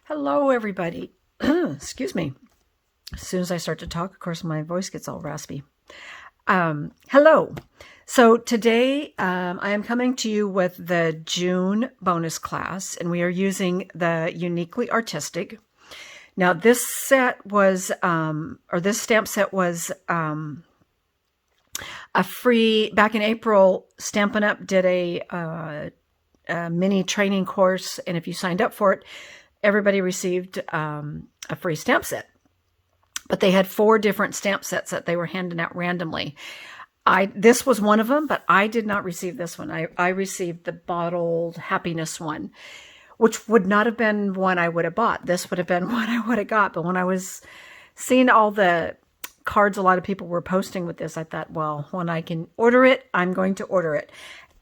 Hello, everybody. Excuse me. As soon as I start to talk, of course, my voice gets all raspy. Hello. So today I am coming to you with the June bonus class, and we are using the Uniquely Artistic. Now, this set was, this stamp set was a free, back in April, Stampin' Up! Did a mini training course, and if you signed up for it, everybody received a free stamp set. But they had 4 different stamp sets that they were handing out randomly. This was one of them, but I did not receive this one. I received the Bottled Happiness one, which would not have been one I would have bought. This would have been one I would have got. But when I was seeing all the cards a lot of people were posting with this, I thought, well, when I can order it, I'm going to order it.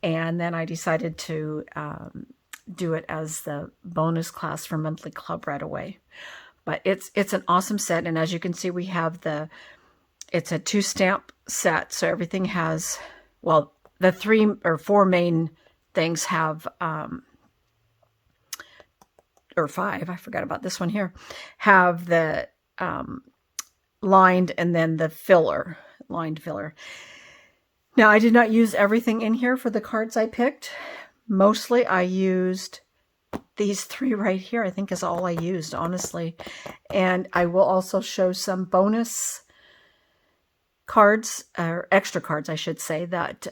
And then I decided to do it as the bonus class for Monthly Club right away. But it's an awesome set, and as you can see, we have it's a 2 stamp set, so everything has, well, the 3 or 4 main things have, or 5, I forgot about this one here, have the lined and then the filler, lined filler. Now, I did not use everything in here for the cards I picked. Mostly I used these 3 right here, I think is all I used, honestly. And I will also show some bonus cards, or extra cards, I should say, that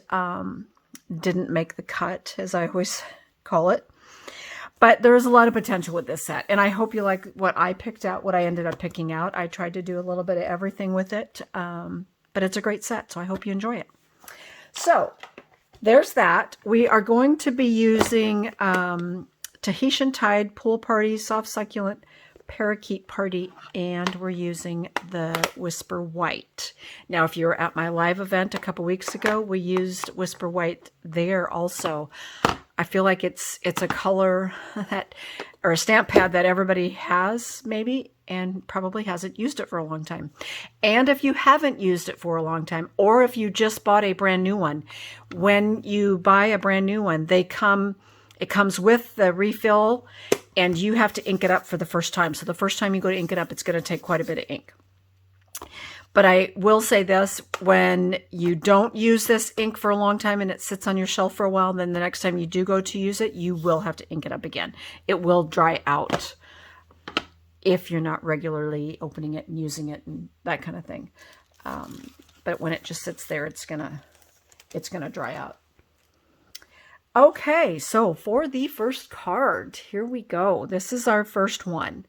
didn't make the cut, as I always call it. But there is a lot of potential with this set, and I hope you like what I picked out, what I ended up picking out. I tried to do a little bit of everything with it, but it's a great set, so I hope you enjoy it. So there's that. We are going to be using Tahitian Tide, Pool Party, Soft Succulent, Parakeet Party, and we're using the Whisper White. Now, if you were at my live event a couple weeks ago, we used Whisper White there also. I feel like it's a color that, or a stamp pad that everybody has maybe, and probably hasn't used it for a long time. And if you haven't used it for a long time, or if you just bought a brand new one, when you buy a brand new one, it comes with the refill, and you have to ink it up for the first time. So the first time you go to ink it up, it's going to take quite a bit of ink. But I will say this, when you don't use this ink for a long time and it sits on your shelf for a while, then the next time you do go to use it, you will have to ink it up again. It will dry out if you're not regularly opening it and using it and that kind of thing. But when it just sits there, it's gonna dry out. Okay, so for the first card, here we go. This is our first one.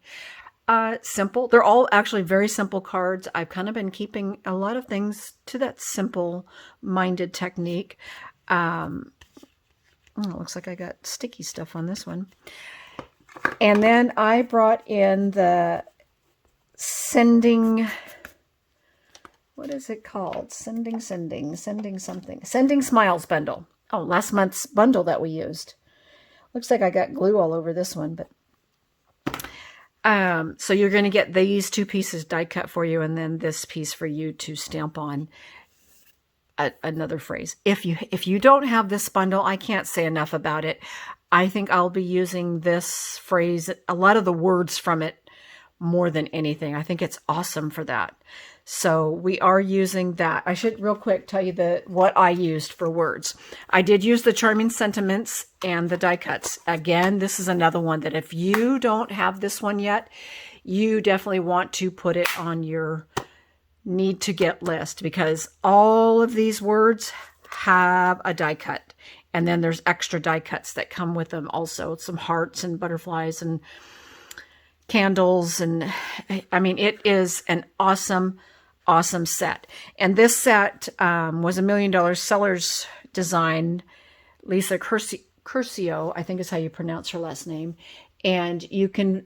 Simple. They're all actually very simple cards. I've kind of been keeping a lot of things to that simple-minded technique. It looks like I got sticky stuff on this one. And then I brought in the Sending, what is it called? Sending Smiles bundle. Oh, last month's bundle that we used. Looks like I got glue all over this one, but so you're going to get these 2 pieces die cut for you, and then this piece for you to stamp on another phrase. If you don't have this bundle, I can't say enough about it. I think I'll be using this phrase, a lot of the words from it, more than anything. I think it's awesome for that. So we are using that. I should real quick tell you what I used for words. I did use the Charming Sentiments and the die cuts. Again, this is another one that if you don't have this one yet, you definitely want to put it on your need to get list, because all of these words have a die cut. And then there's extra die cuts that come with them also. Some hearts and butterflies and candles. And I mean, it is an awesome set. And this set was $1 Million Sellers design. Lisa Curcio, I think is how you pronounce her last name. And you can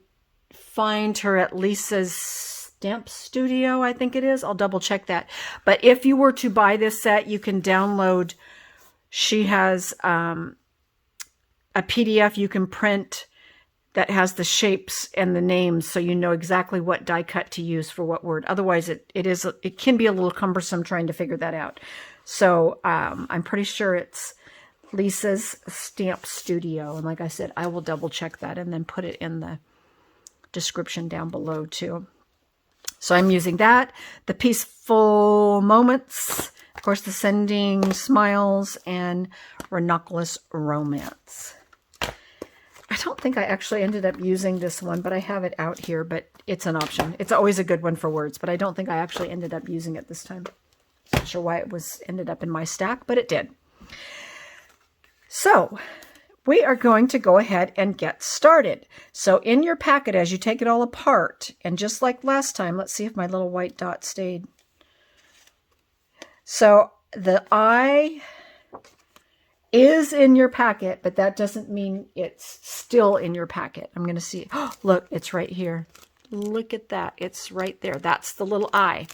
find her at Lisa's Stamp Studio, I think it is. I'll double check that. But if you were to buy this set, you can download. She has a PDF you can print that has the shapes and the names, so you know exactly what die cut to use for what word. Otherwise, it can be a little cumbersome trying to figure that out. So I'm pretty sure it's Lisa's Stamp Studio. And like I said, I will double check that and then put it in the description down below too. So I'm using that, the Peaceful Moments, of course, the Sending Smiles, and Ranunculus Romance. I don't think I actually ended up using this one, but I have it out here, but it's an option. It's always a good one for words, but I don't think I actually ended up using it this time. Not sure why it ended up in my stack, but it did. So we are going to go ahead and get started. So in your packet, as you take it all apart, and just like last time, let's see if my little white dot stayed. So the eye is in your packet, but that doesn't mean it's still in your packet. I'm going to see. Oh, look, it's right here. Look at that. It's right there. That's the little eye.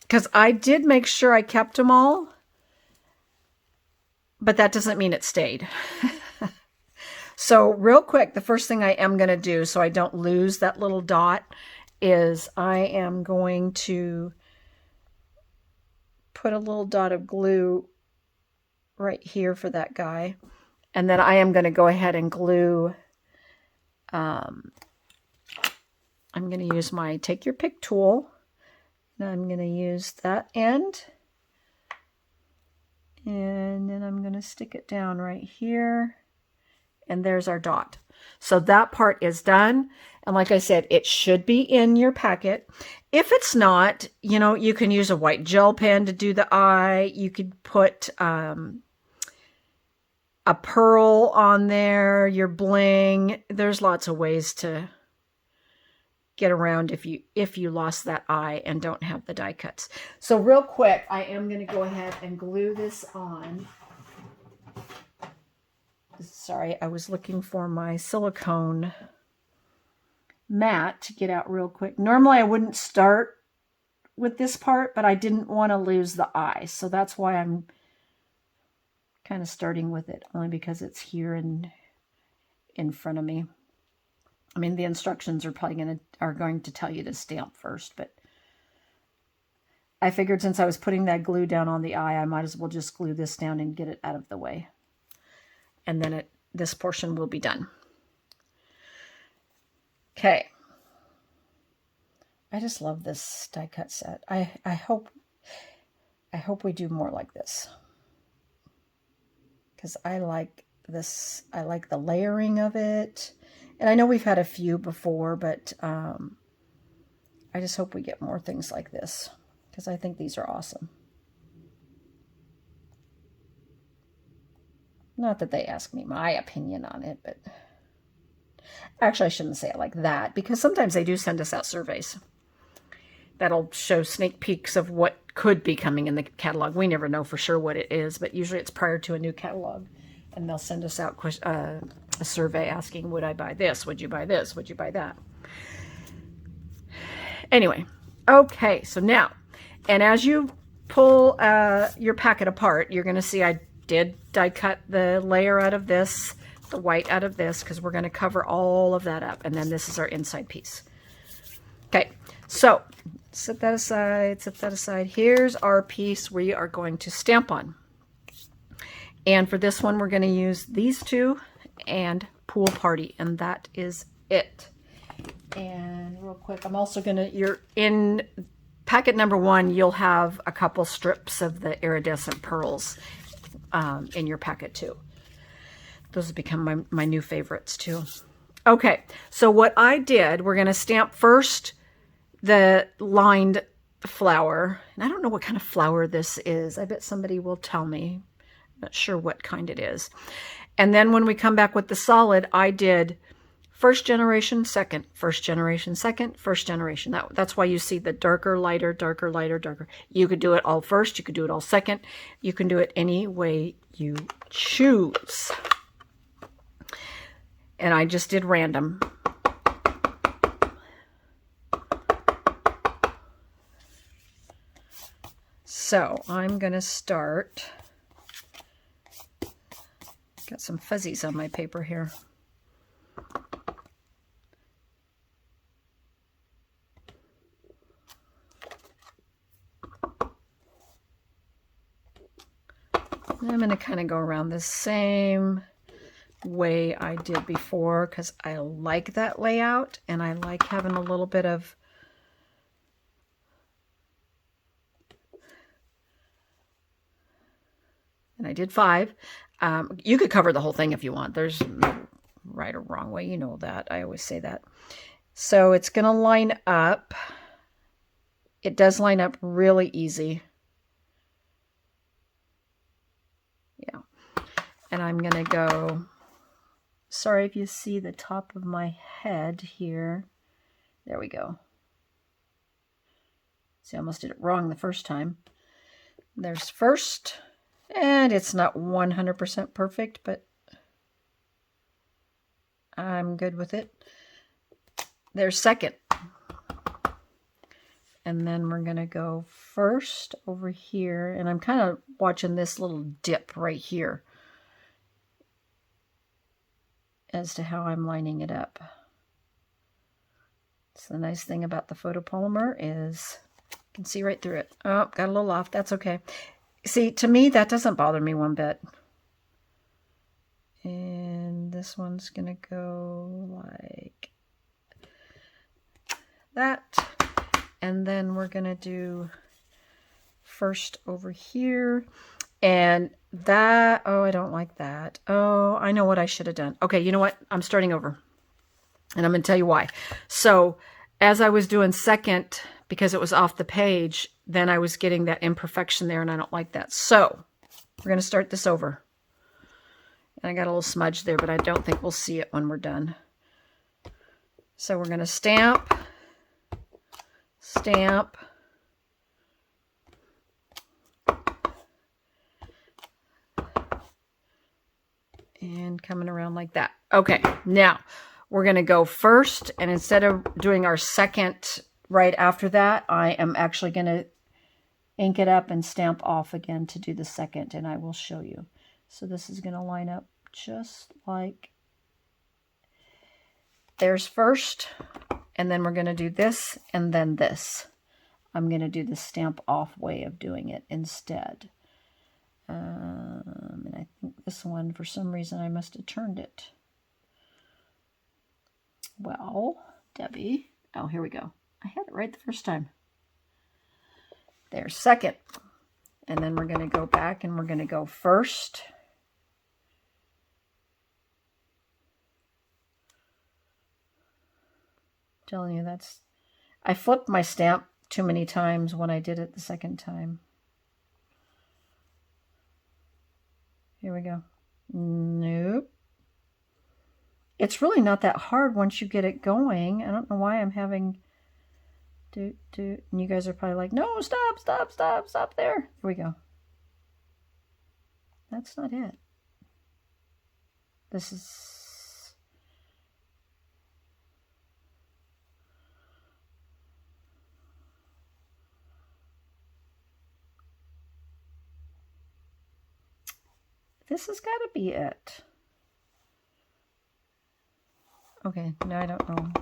Because I did make sure I kept them all, but that doesn't mean it stayed. So real quick, the first thing I am going to do so I don't lose that little dot is I am going to put a little dot of glue right here for that guy. And then I am going to go ahead and glue. I'm going to use my Take Your Pick tool. And I'm going to use that end. And then I'm going to stick it down right here. And there's our dot. So that part is done. And like I said, it should be in your packet. If it's not, you know, you can use a white gel pen to do the eye. You could put a pearl on there, your bling. There's lots of ways to get around if you lost that eye and don't have the die cuts. So real quick, I am going to go ahead and glue this on. Sorry, I was looking for my silicone mat to get out real quick. Normally I wouldn't start with this part, but I didn't want to lose the eye. So that's why I'm kind of starting with it, only because it's here and in front of me. I mean, the instructions are probably going to tell you to stamp first, but I figured since I was putting that glue down on the eye, I might as well just glue this down and get it out of the way. And then this portion will be done. Okay. I just love this die cut set. I hope we do more like this, because I like this. I like the layering of it. And I know we've had a few before, but I just hope we get more things like this, because I think these are awesome. Not that they ask me my opinion on it, but actually I shouldn't say it like that, because sometimes they do send us out surveys that'll show sneak peeks of what could be coming in the catalog. We never know for sure what it is, but usually it's prior to a new catalog, and they'll send us out a survey asking, would I buy this? Would you buy this? Would you buy that? Anyway, okay, so now, and as you pull your packet apart, you're going to see I did die cut the layer out of this, the white out of this, because we're going to cover all of that up, and then this is our inside piece. Okay, so set that aside, set that aside. Here's our piece we are going to stamp on. And for this one, we're going to use these two and Pool Party, and that is it. And real quick, I'm also going to, you're in packet number 1, you'll have a couple strips of the iridescent pearls in your packet too. Those have become my new favorites too. Okay, so what I did, we're going to stamp first the lined flower. And I don't know what kind of flower this is. I bet somebody will tell me. I'm not sure what kind it is. And then when we come back with the solid, I did first generation, second, first generation, second, first generation. That's why you see the darker, lighter, darker, lighter, darker. You could do it all first. You could do it all second. You can do it any way you choose. And I just did random. So I'm going to start. Got some fuzzies on my paper here. I'm going to kind of go around the same way I did before because I like that layout and I like having a little bit of and I did 5. You could cover the whole thing if you want. There's no right or wrong way. You know that. I always say that. So it's going to line up. It does line up really easy. Yeah. And I'm going to go, sorry if you see the top of my head here. There we go. See, I almost did it wrong the first time. There's first, and it's not 100% perfect, but I'm good with it. There's second. And then we're going to go first over here. And I'm kind of watching this little dip right here as to how I'm lining it up. So the nice thing about the photopolymer is you can see right through it. Oh, got a little off. That's okay. See, to me, that doesn't bother me one bit. And this one's going to go like that. And then we're going to do first over here. And that, oh, I don't like that. Oh, I know what I should have done. Okay, you know what? I'm starting over. And I'm going to tell you why. So as I was doing second, because it was off the page, then I was getting that imperfection there, and I don't like that. So we're going to start this over. And I got a little smudge there, but I don't think we'll see it when we're done. So we're going to stamp, stamp, and coming around like that. Okay, now we're going to go first, and instead of doing our second right after that, I am actually going to ink it up and stamp off again to do the second, and I will show you. So this is going to line up just like there's first, and then we're going to do this and then this. I'm going to do the stamp off way of doing it instead. And I think this one, for some reason, I must have turned it. Well, Debbie, oh, here we go. I had it right the first time. There's second. And then we're going to go back and we're going to go first. I'm telling you, I flipped my stamp too many times when I did it the second time. Here we go. Nope. It's really not that hard once you get it going. I don't know why I'm having and you guys are probably like, no, stop there. Here we go. That's not it. This has got to be it. Okay, now I don't know.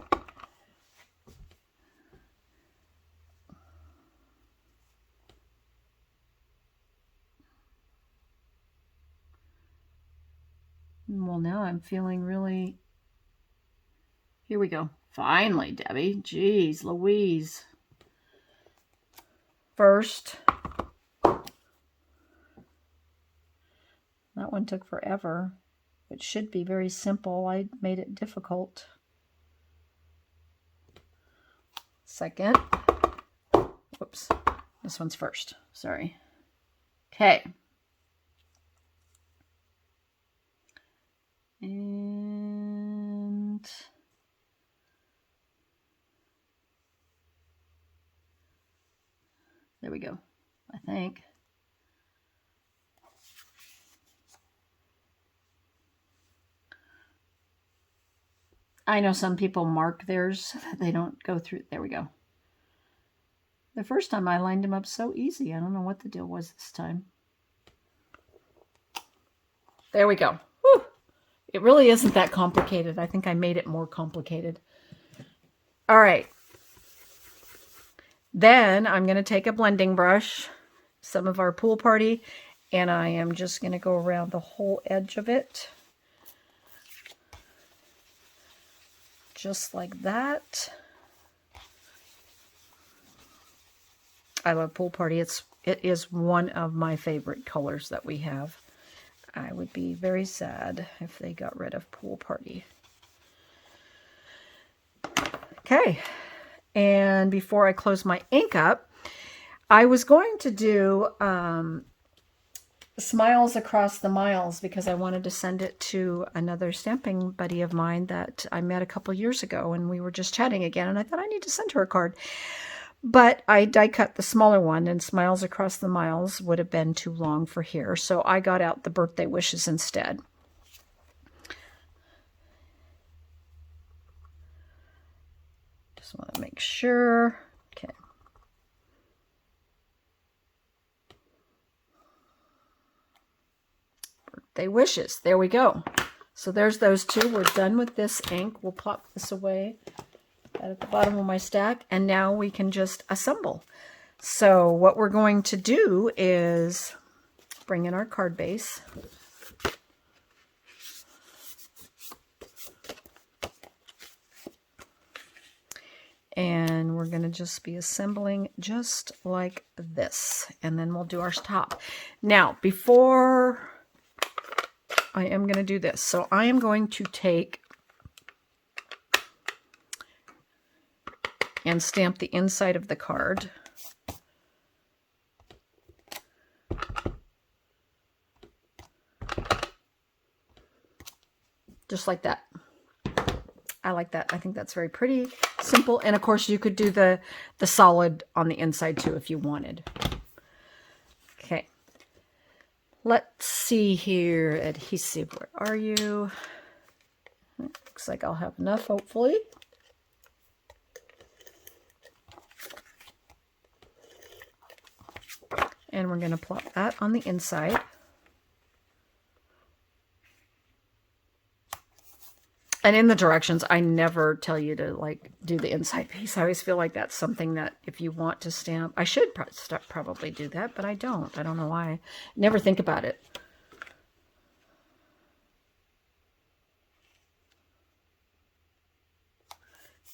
Well, now I'm feeling really... Here we go. Finally, Debbie. Jeez Louise. First. That one took forever. It should be very simple. I made it difficult. Second. Whoops. This one's first. Sorry. Okay. And there we go, I think. I know some people mark theirs so that they don't go through. There we go. The first time I lined them up so easy. I don't know what the deal was this time. There we go. Whew. It really isn't that complicated. I think I made it more complicated. All right. Then I'm going to take a blending brush, some of our Pool Party, and I am just going to go around the whole edge of it. just like that. I love Pool Party. It is one of my favorite colors that we have. I would be very sad if they got rid of Pool Party. Okay, and before I close my ink up, I was going to do Smiles Across the Miles because I wanted to send it to another stamping buddy of mine that I met a couple years ago, and we were just chatting again, and I thought I need to send her a card. But I die cut the smaller one, and Smiles Across the Miles would have been too long for here, so I got out the Birthday Wishes instead. Just want to make sure. Okay. Birthday Wishes. There we go. So there's those two. We're done with this ink. We'll plop this away at the bottom of my stack, and now we can just assemble. So what we're going to do is bring in our card base. And we're going to just be assembling just like this, and then we'll do our top. Now, before I am going to do this, so I am going to take and stamp the inside of the card. Just like that. I like that. I think that's very pretty, simple, and of course you could do the solid on the inside too if you wanted. Okay. Let's see here. Adhesive, where are you? Looks like I'll have enough, hopefully. And we're going to plop that on the inside. And in the directions, I never tell you to like do the inside piece. I always feel like that's something that if you want to stamp, I should probably do that, but I don't. I don't know why. I never think about it.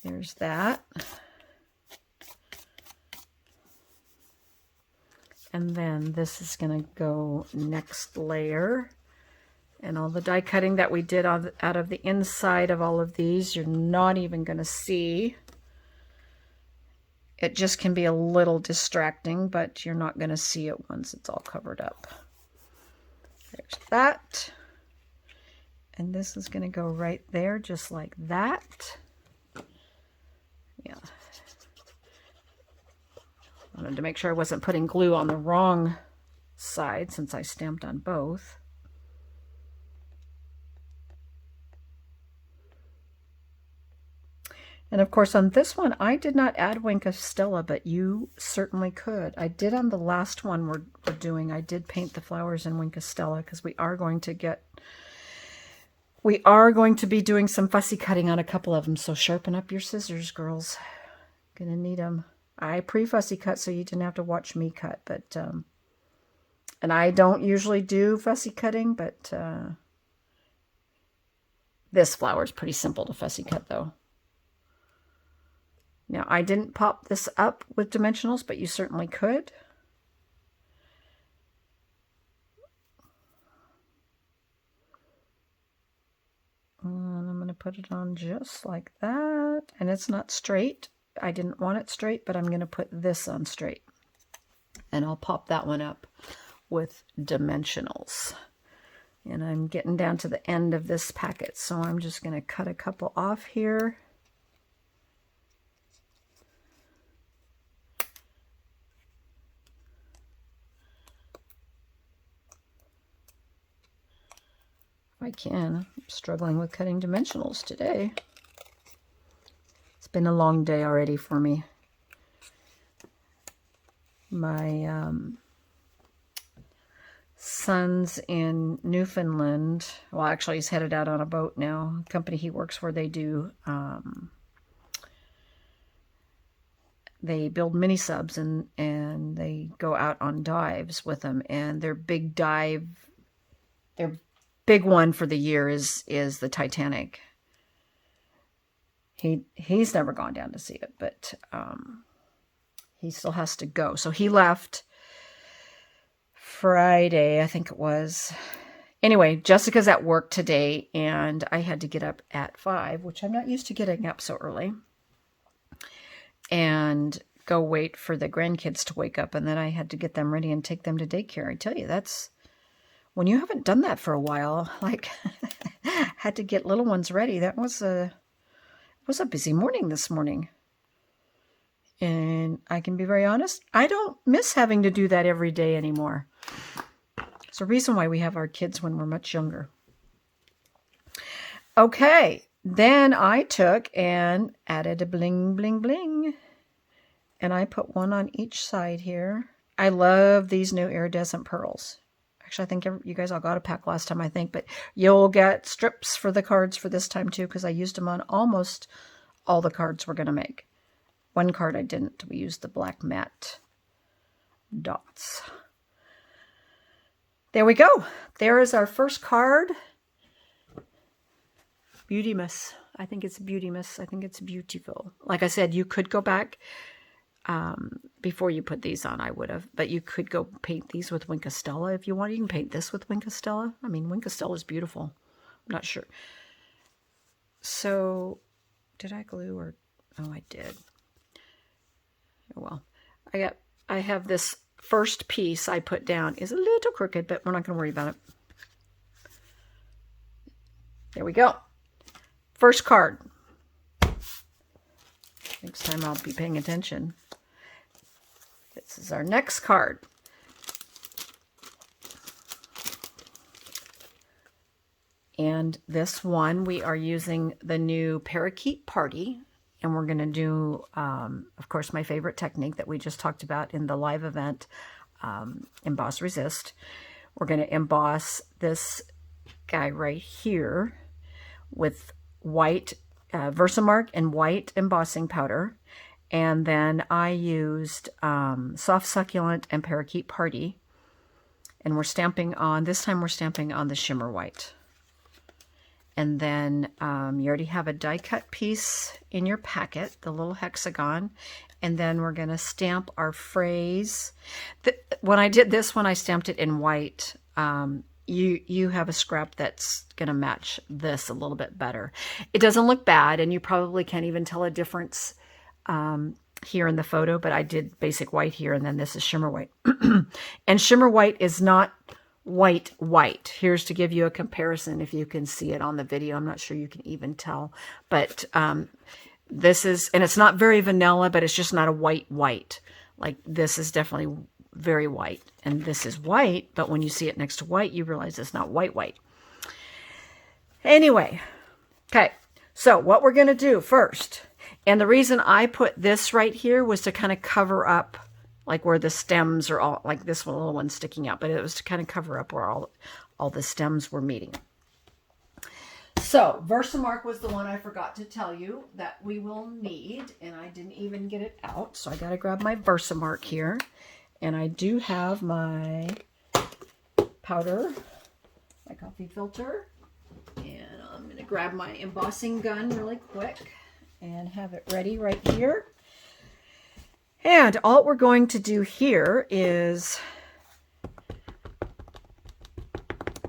There's that. And then this is going to go next layer. And all the die cutting that we did out of the inside of all of these, you're not even going to see. It just can be a little distracting, but you're not going to see it once it's all covered up. There's that. And this is going to go right there, just like that. Yeah. I wanted to make sure I wasn't putting glue on the wrong side since I stamped on both. And of course on this one, I did not add Wink of Stella, but you certainly could. I did on the last one we're doing. I did paint the flowers in Wink of Stella because we are going to be doing some fussy cutting on a couple of them. So sharpen up your scissors, girls. Gonna need them. I pre-fussy cut so you didn't have to watch me cut, but and I don't usually do fussy cutting, but this flower is pretty simple to fussy cut though. Now I didn't pop this up with dimensionals, but you certainly could. And I'm going to put it on just like that, and it's not straight. I didn't want it straight, but I'm going to put this on straight. And I'll pop that one up with dimensionals. And I'm getting down to the end of this packet, so I'm just going to cut a couple off here. If I can. I'm struggling with cutting dimensionals today. It's been a long day already for me. My son's in Newfoundland. Well, actually, he's headed out on a boat now. The company he works for, they do. They build mini subs and they go out on dives with them. And their big dive, their big one for the year is the Titanic. He's never gone down to see it, but he still has to go. So he left Friday, I think it was. Anyway, Jessica's at work today, and I had to get up at 5, which I'm not used to getting up so early, and go wait for the grandkids to wake up, and then I had to get them ready and take them to daycare. I tell you, that's when you haven't done that for a while, like had to get little ones ready. That was a busy morning this morning. And I can be very honest, I don't miss having to do that every day anymore. It's a reason why we have our kids when we're much younger. Okay, then I took and added a bling, bling, bling. And I put one on each side here. I love these new iridescent pearls. Actually, I think you guys all got a pack last time, I think. But you'll get strips for the cards for this time, too, because I used them on almost all the cards we're going to make. One card I didn't. We used the black matte dots. There we go. There is our first card. Beautymas. I think it's Beautymas. I think it's beautiful. Like I said, you could go back before you put these on. I would have. But you could go paint these with Wink of Stella if you want. You can paint this with Wink of Stella. I mean, Wink of Stella is beautiful. I'm not sure. So, did I glue or... Oh, I did. Well, I have this first piece I put down is a little crooked, but we're not going to worry about it. There we go. First card. Next time I'll be paying attention. This is our next card. And this one, we are using the new Parakeet Party. And we're going to do, of course, my favorite technique that we just talked about in the live event, Emboss Resist. We're going to emboss this guy right here with white Versamark and white embossing powder. And then I used Soft Succulent and Parakeet Party. And we're stamping on, this time we're stamping on the shimmer white. And then you already have a die cut piece in your packet, the little hexagon. And then we're going to stamp our phrase. When I did this one, I stamped it in white. You have a scrap that's going to match this a little bit better. It doesn't look bad, and you probably can't even tell a difference here in the photo, but I did basic white here, and then this is shimmer white. And shimmer white is not white. Here's to give you a comparison if you can see it on the video. I'm not sure you can even tell, but this is, and it's not very vanilla, but it's just not a white. Like this is definitely very white, and this is white, but when you see it next to white, you realize it's not white. Anyway, okay, so what we're going to do first, and the reason I put this right here was to kind of cover up like where the stems are all, like this little one sticking out, but it was to kind of cover up where all the stems were meeting. So Versamark was the one I forgot to tell you that we will need, and I didn't even get it out, so I got to grab my Versamark here. And I do have my powder, my coffee filter, and I'm going to grab my embossing gun really quick and have it ready right here. And all we're going to do here is,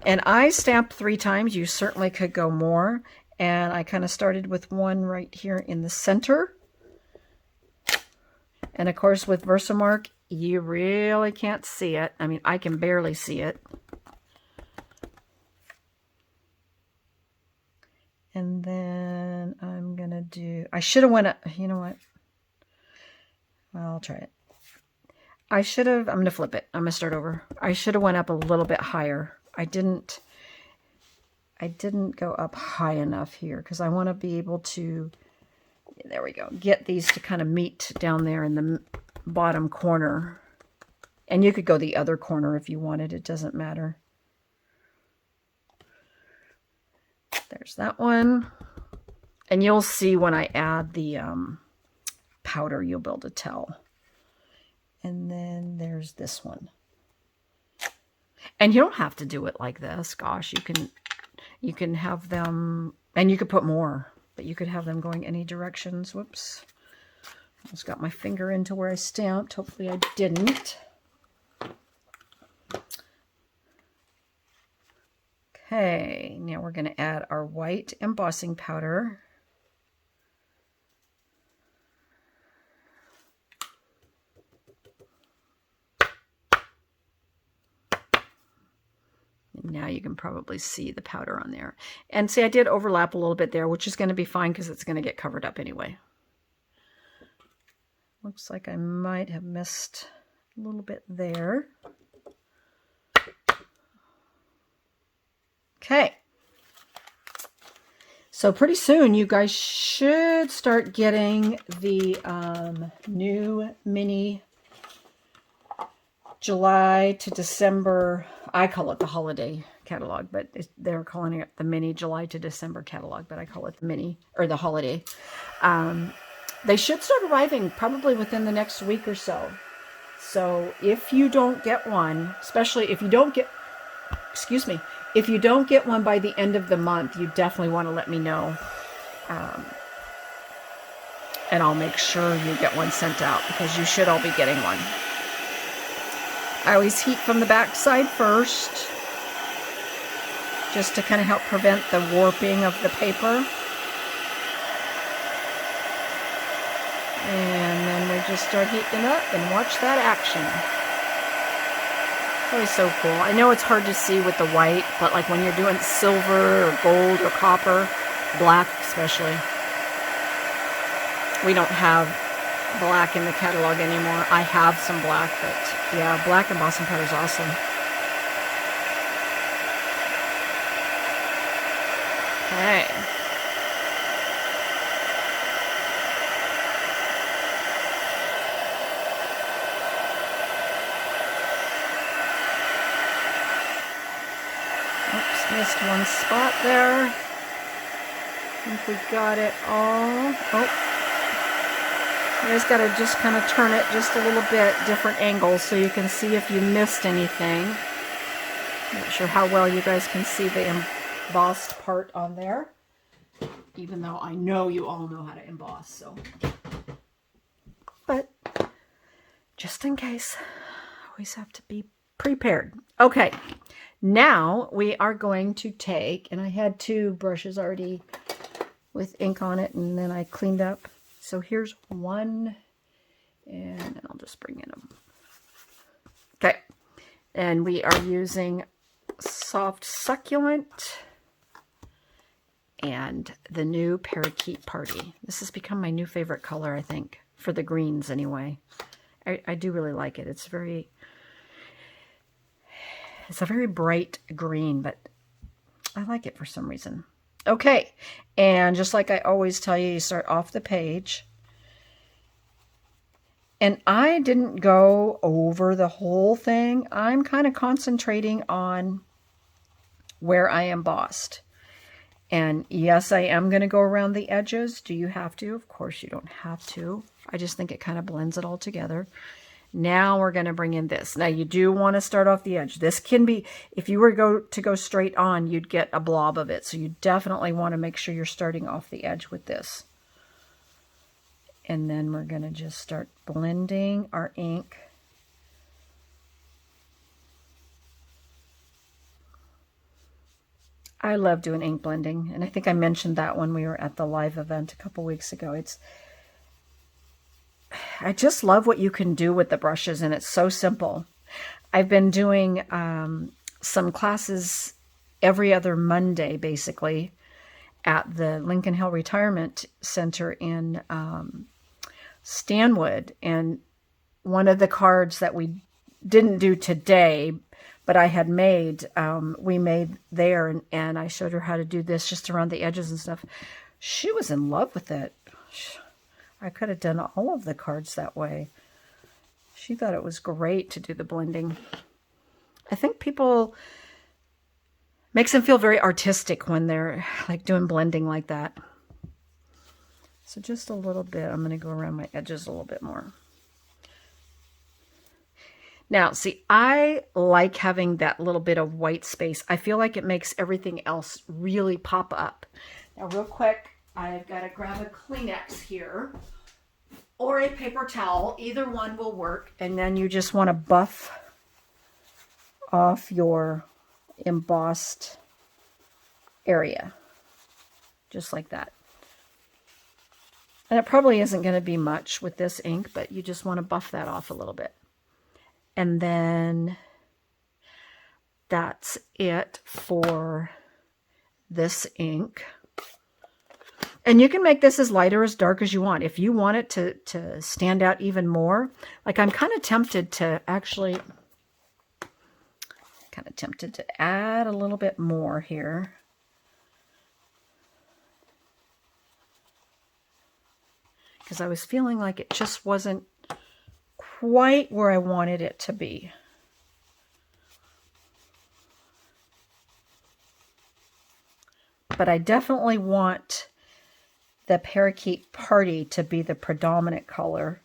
and I stamped 3 times. You certainly could go more. And I kind of started with one right here in the center. And of course with Versamark, you really can't see it. I mean, I can barely see it. And then I'm going to do, I should have went up, you know what? I'll try it. I'm going to flip it. I'm going to start over. I should have went up a little bit higher. I didn't go up high enough here because I want to be able to, there we go, get these to kind of meet down there in the bottom corner. And you could go the other corner if you wanted. It doesn't matter. There's that one. And you'll see when I add the powder, you'll be able to tell. And then there's this one. And you don't have to do it like this. Gosh, you can have them, and you could put more. but you could have them going any directions. Whoops. Almost got my finger into where I stamped. Hopefully I didn't. Okay, now we're going to add our white embossing powder. And now you can probably see the powder on there. And see, I did overlap a little bit there, which is going to be fine because it's going to get covered up anyway. Looks like I might have missed a little bit there. Okay. So pretty soon you guys should start getting the new mini July to December, I call it the holiday catalog, but they're calling it the mini July to December catalog, but I call it the mini, or the holiday. They should start arriving probably within the next week or so. So if you don't get one, especially if you don't get, excuse me, if you don't get one by the end of the month, you definitely want to let me know. And I'll make sure you get one sent out because you should all be getting one. I always heat from the back side first, just to kind of help prevent the warping of the paper. And then we just start heating up and watch that action. It's always so cool. I know it's hard to see with the white, but like when you're doing silver or gold or copper, black especially. We don't have black in the catalog anymore. I have some black, but yeah, black embossing powder is awesome. Okay. Oops, missed one spot there. I think we got it all. Oh. You guys got to just kind of turn it just a little bit, different angles, so you can see if you missed anything. Not sure how well you guys can see the embossed part on there, even though I know you all know how to emboss, so. But just in case, always have to be prepared. Okay, now we are going to take, and I had 2 brushes already with ink on it, and then I cleaned up. So here's one, and I'll just bring in them. Okay, and we are using Soft Succulent and the new Parakeet Party. This has become my new favorite color, I think, for the greens anyway. I do really like it. It's a very bright green, but I like it for some reason. Okay, and just like I always tell you, you start off the page. And I didn't go over the whole thing. I'm kind of concentrating on where I embossed. And yes, I am going to go around the edges. Do you have to? Of course you don't have to. I just think it kind of blends it all together. Now we're going to bring in this. Now you do want to start off the edge. This can be, if you were to go straight on, you'd get a blob of it. So you definitely want to make sure you're starting off the edge with this. And then we're going to just start blending our ink. I love doing ink blending. And I think I mentioned that when we were at the live event a couple weeks ago. I just love what you can do with the brushes, and it's so simple. I've been doing some classes every other Monday, basically, at the Lincoln Hill Retirement Center in Stanwood. And one of the cards that we didn't do today, but I had made, we made there, and I showed her how to do this just around the edges and stuff. She was in love with it. I could have done all of the cards that way. She thought it was great to do the blending. I think people, makes them feel very artistic when they're like doing blending like that. So just a little bit. I'm going to go around my edges a little bit more. Now, see, I like having that little bit of white space. I feel like it makes everything else really pop up. Now, real quick, I've got to grab a Kleenex here or a paper towel. Either one will work. And then you just want to buff off your embossed area. Just like that. And it probably isn't going to be much with this ink, but you just want to buff that off a little bit. And then that's it for this ink. And you can make this as light or as dark as you want. If you want it to stand out even more, like I'm kind of tempted to actually, add a little bit more here. Because I was feeling like it just wasn't quite where I wanted it to be. But I definitely want the Parakeet Party to be the predominant color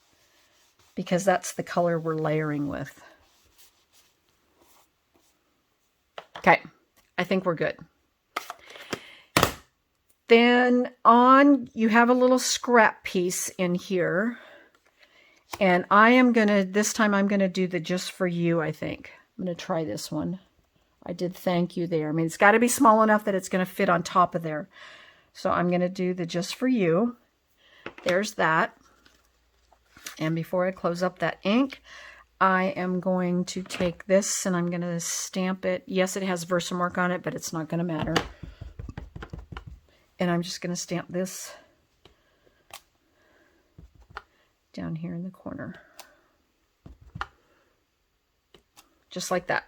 because that's the color we're layering with. Okay, I think we're good. Then you have a little scrap piece in here. And this time I'm going to do the Just For You, I think. I'm going to try this one. I did thank you there. I mean, it's got to be small enough that it's going to fit on top of there. So I'm going to do the Just For You. There's that. And before I close up that ink, I am going to take this and I'm going to stamp it. Yes, it has Versamark on it, but it's not going to matter. And I'm just going to stamp this down here in the corner. Just like that.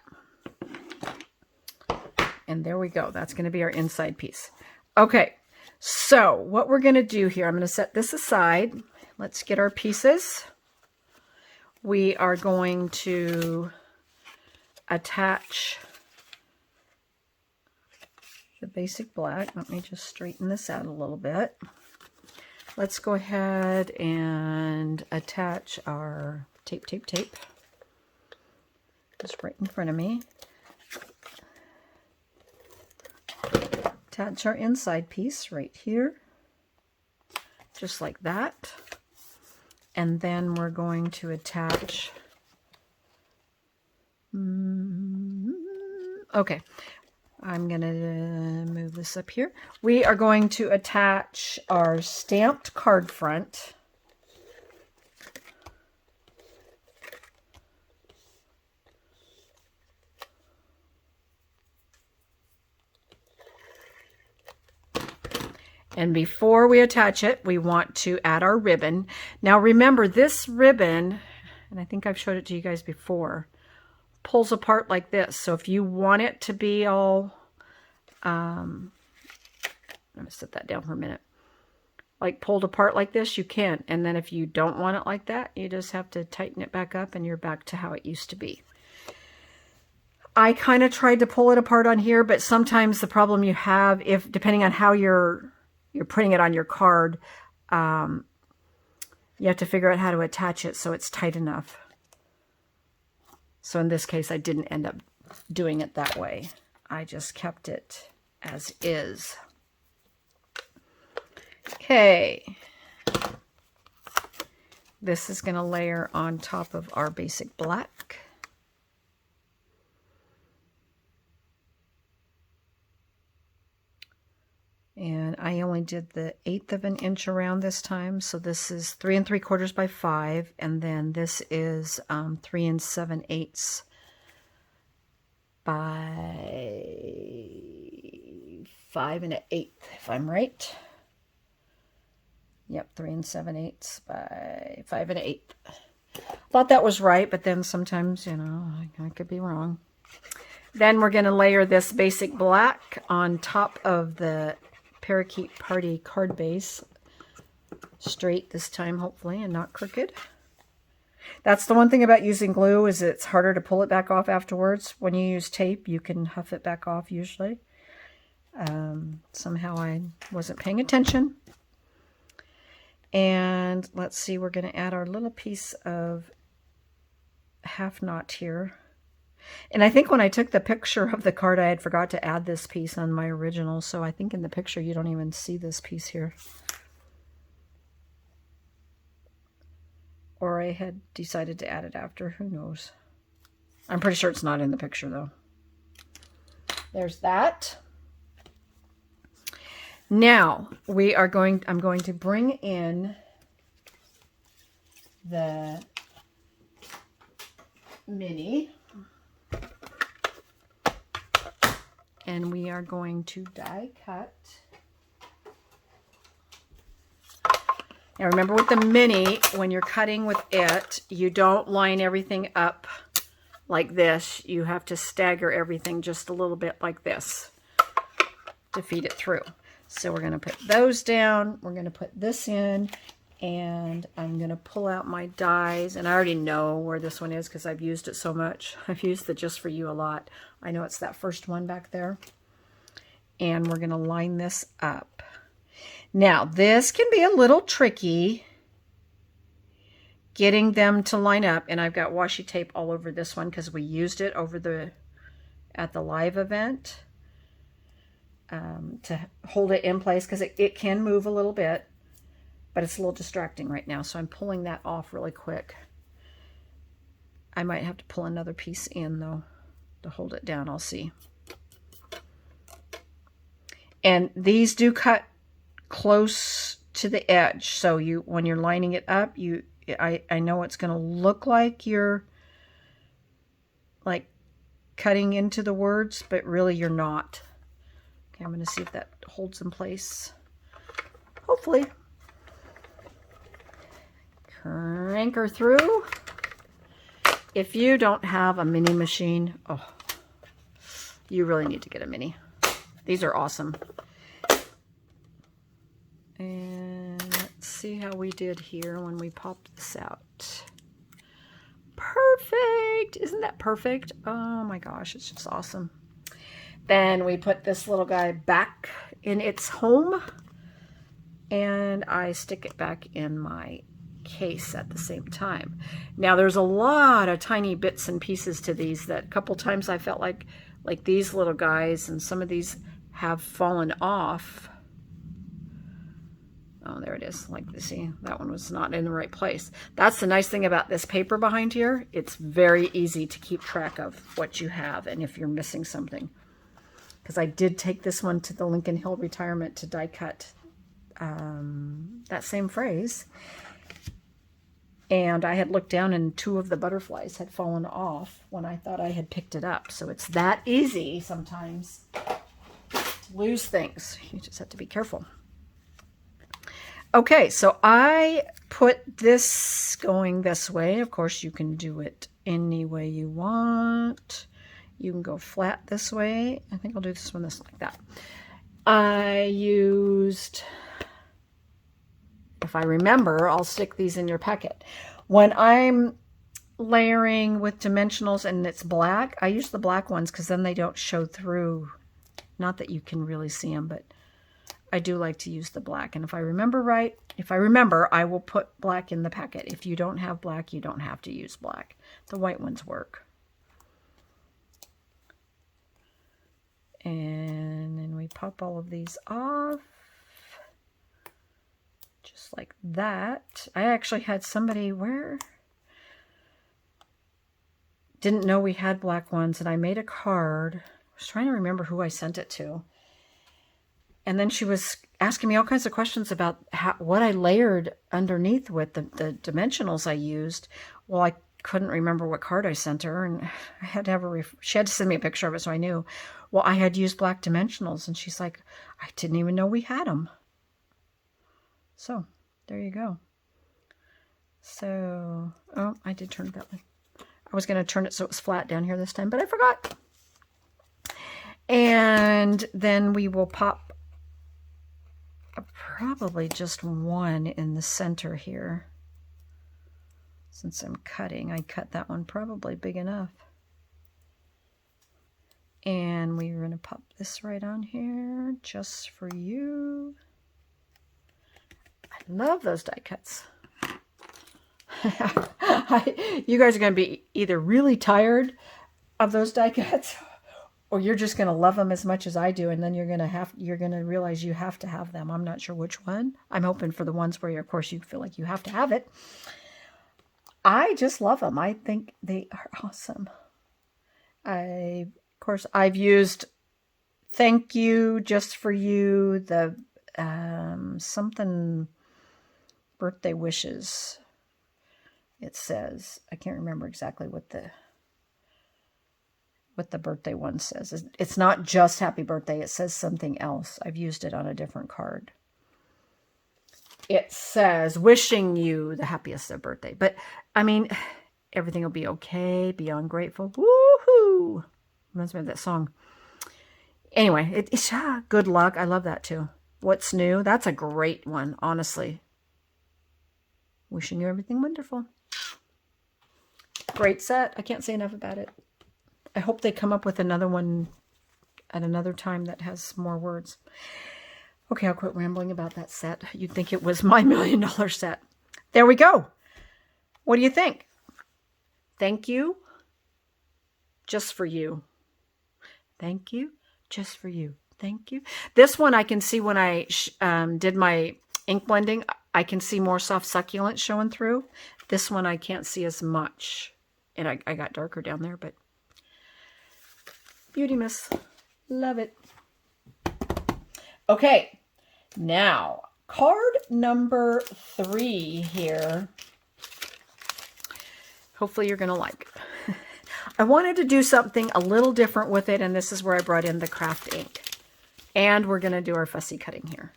And there we go. That's going to be our inside piece. Okay, so what we're going to do here, I'm going to set this aside. Let's get our pieces. We are going to attach the basic black. Let me just straighten this out a little bit. Let's go ahead and attach our tape. Just right in front of me. Attach our inside piece right here. Just like that. And then we're going to attach... Okay. I'm going to move this up here. We are going to attach our stamped card front. And before we attach it, we want to add our ribbon. Now remember, this ribbon, and I think I've showed it to you guys before, pulls apart like this. So if you want it to be all, I'm going to set that down for a minute, like pulled apart like this, you can. And then if you don't want it like that, you just have to tighten it back up and you're back to how it used to be. I kind of tried to pull it apart on here, but sometimes the problem you have, depending on how you're putting it on your card, you have to figure out how to attach it so it's tight enough. So in this case, I didn't end up doing it that way. I just kept it as is. Okay. This is going to layer on top of our basic black. And I only did the 1/8 of an inch around this time. So this is 3 3/4 by 5. And then this is 3 7/8 by 5 1/8, if I'm right. Yep, 3 7/8 by 5 1/8. Thought that was right, but then sometimes, you know, I could be wrong. Then we're going to layer this basic black on top of the Parakeet Party card base. Straight this time, hopefully, and not crooked. That's the one thing about using glue, is it's harder to pull it back off afterwards. When you use tape, you can huff it back off usually. Somehow I wasn't paying attention. And let's see, we're going to add our little piece of half knot here. And I think when I took the picture of the card, I had forgot to add this piece on my original. So I think in the picture, you don't even see this piece here. Or I had decided to add it after. Who knows? I'm pretty sure it's not in the picture, though. There's that. Now, I'm going to bring in the mini. And we are going to die cut. Now remember with the mini, when you're cutting with it, you don't line everything up like this. You have to stagger everything just a little bit like this to feed it through. So we're going to put those down. We're going to put this in, and I'm going to pull out my dies. And I already know where this one is because I've used it so much. I've used the Just For You a lot. I know it's that first one back there. And we're going to line this up. Now, this can be a little tricky getting them to line up. And I've got washi tape all over this one because we used it over at the live event to hold it in place because it can move a little bit, but it's a little distracting right now. So I'm pulling that off really quick. I might have to pull another piece in though to hold it down. I'll see. And these do cut close to the edge. So when you're lining it up, I know it's going to look like you're like cutting into the words, but really you're not. Okay, I'm going to see if that holds in place. Hopefully. Crank her through. If you don't have a mini machine, oh, you really need to get a mini. These are awesome. And let's see how we did here when we popped this out. Perfect! Isn't that perfect? Oh my gosh, it's just awesome. Then we put this little guy back in its home, and I stick it back in my case at the same time. Now there's a lot of tiny bits and pieces to these that a couple times I felt like these little guys, and some of these have fallen off. Oh, there it is. Like, see, that one was not in the right place. That's the nice thing about this paper behind here. It's very easy to keep track of what you have and if you're missing something. Because I did take this one to the Lincoln Hill retirement to die cut that same phrase. And I had looked down and 2 of the butterflies had fallen off when I thought I had picked it up. So it's that easy sometimes to lose things. You just have to be careful. Okay, so I put this going this way. Of course, you can do it any way you want. You can go flat this way. I think I'll do this one like that. I used, if I remember, I'll stick these in your packet. When I'm layering with dimensionals and it's black, I use the black ones because then they don't show through. Not that you can really see them, but I do like to use the black. And if I remember right, I will put black in the packet. If you don't have black, you don't have to use black. The white ones work. And then we pop all of these off. Just like that. I actually had somebody didn't know we had black ones, and I made a card. I was trying to remember who I sent it to. And then she was asking me all kinds of questions about what I layered underneath with the dimensionals I used. Well, I couldn't remember what card I sent her, and I had to have she had to send me a picture of it so I knew. Well, I had used black dimensionals, and she's like, I didn't even know we had them. So, there you go. So, oh, I did turn it that way. I was going to turn it so it was flat down here this time, but I forgot. And then we will pop probably just one in the center here. Since I'm cutting, I cut that one probably big enough. And we're going to pop this right on here, just for you. I love those die cuts. You guys are going to be either really tired of those die cuts, or you're just going to love them as much as I do, and then you're going to realize you have to have them. I'm not sure which one. I'm hoping for the ones where, of course, you feel like you have to have it. I just love them. I think they are awesome. Of course, I've used Thank You, Just For You, the something birthday wishes. It says, I can't remember exactly what the birthday one says. It's not just happy birthday. It says something else. I've used it on a different card. It says wishing you the happiest of birthday. But I mean, everything will be okay. Beyond grateful. Woohoo! Reminds me of that song. Anyway, it's good luck. I love that too. What's new? That's a great one, honestly. Wishing you everything wonderful. Great set. I can't say enough about it. I hope they come up with another one at another time that has more words. Okay, I'll quit rambling about that set. You'd think it was my $1 million set. There we go. What do you think? Thank you. Just for you. Thank you. Just for you. Thank you. This one I can see when I did my ink blending. I can see more soft succulent showing through. This one I can't see as much. And I got darker down there, but Beauty Miss. Love it. Okay. Now, card number 3 here. Hopefully you're going to like. I wanted to do something a little different with it, and this is where I brought in the craft ink. And we're going to do our fussy cutting here.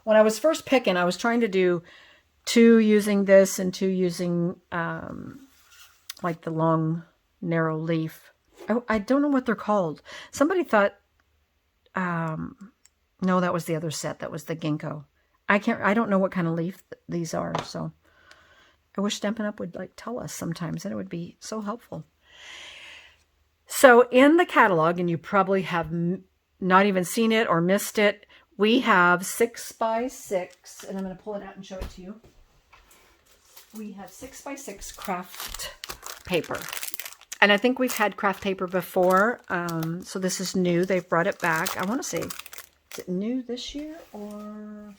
When I was first picking, I was trying to do 2 using this and 2 using like the long, narrow leaf. I don't know what they're called. Somebody thought, no, that was the other set. That was the ginkgo. I don't know what kind of leaf these are, so I wish Stampin' Up! Would like tell us sometimes, and it would be so helpful. So in the catalog, and you probably have not even seen it or missed it, we have 6x6, and I'm going to pull it out and show it to you. We have 6x6 craft paper. And I think we've had craft paper before, so this is new. They've brought it back. I want to say, is it new this year or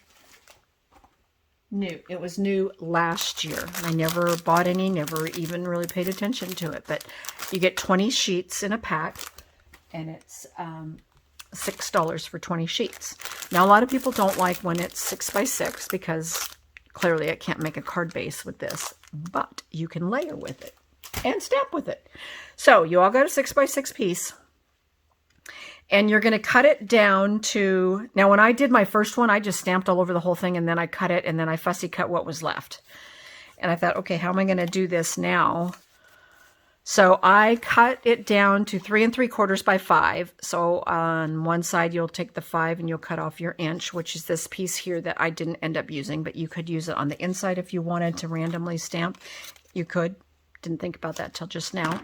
new? It was new last year. I never bought any, never even really paid attention to it. But you get 20 sheets in a pack, and it's $6 for 20 sheets. Now, a lot of people don't like when it's 6x6 because clearly I can't make a card base with this, but you can layer with it and stamp with it. So you all got a 6x6 piece, and you're going to cut it down to, now when I did my first one, I just stamped all over the whole thing, and then I cut it, and then I fussy cut what was left. And I thought, okay, how am I going to do this now? So I cut it down to 3 3/4 by 5. So on one side, you'll take the 5 and you'll cut off your inch, which is this piece here that I didn't end up using, but you could use it on the inside if you wanted to randomly stamp. You could. Didn't think about that till just now.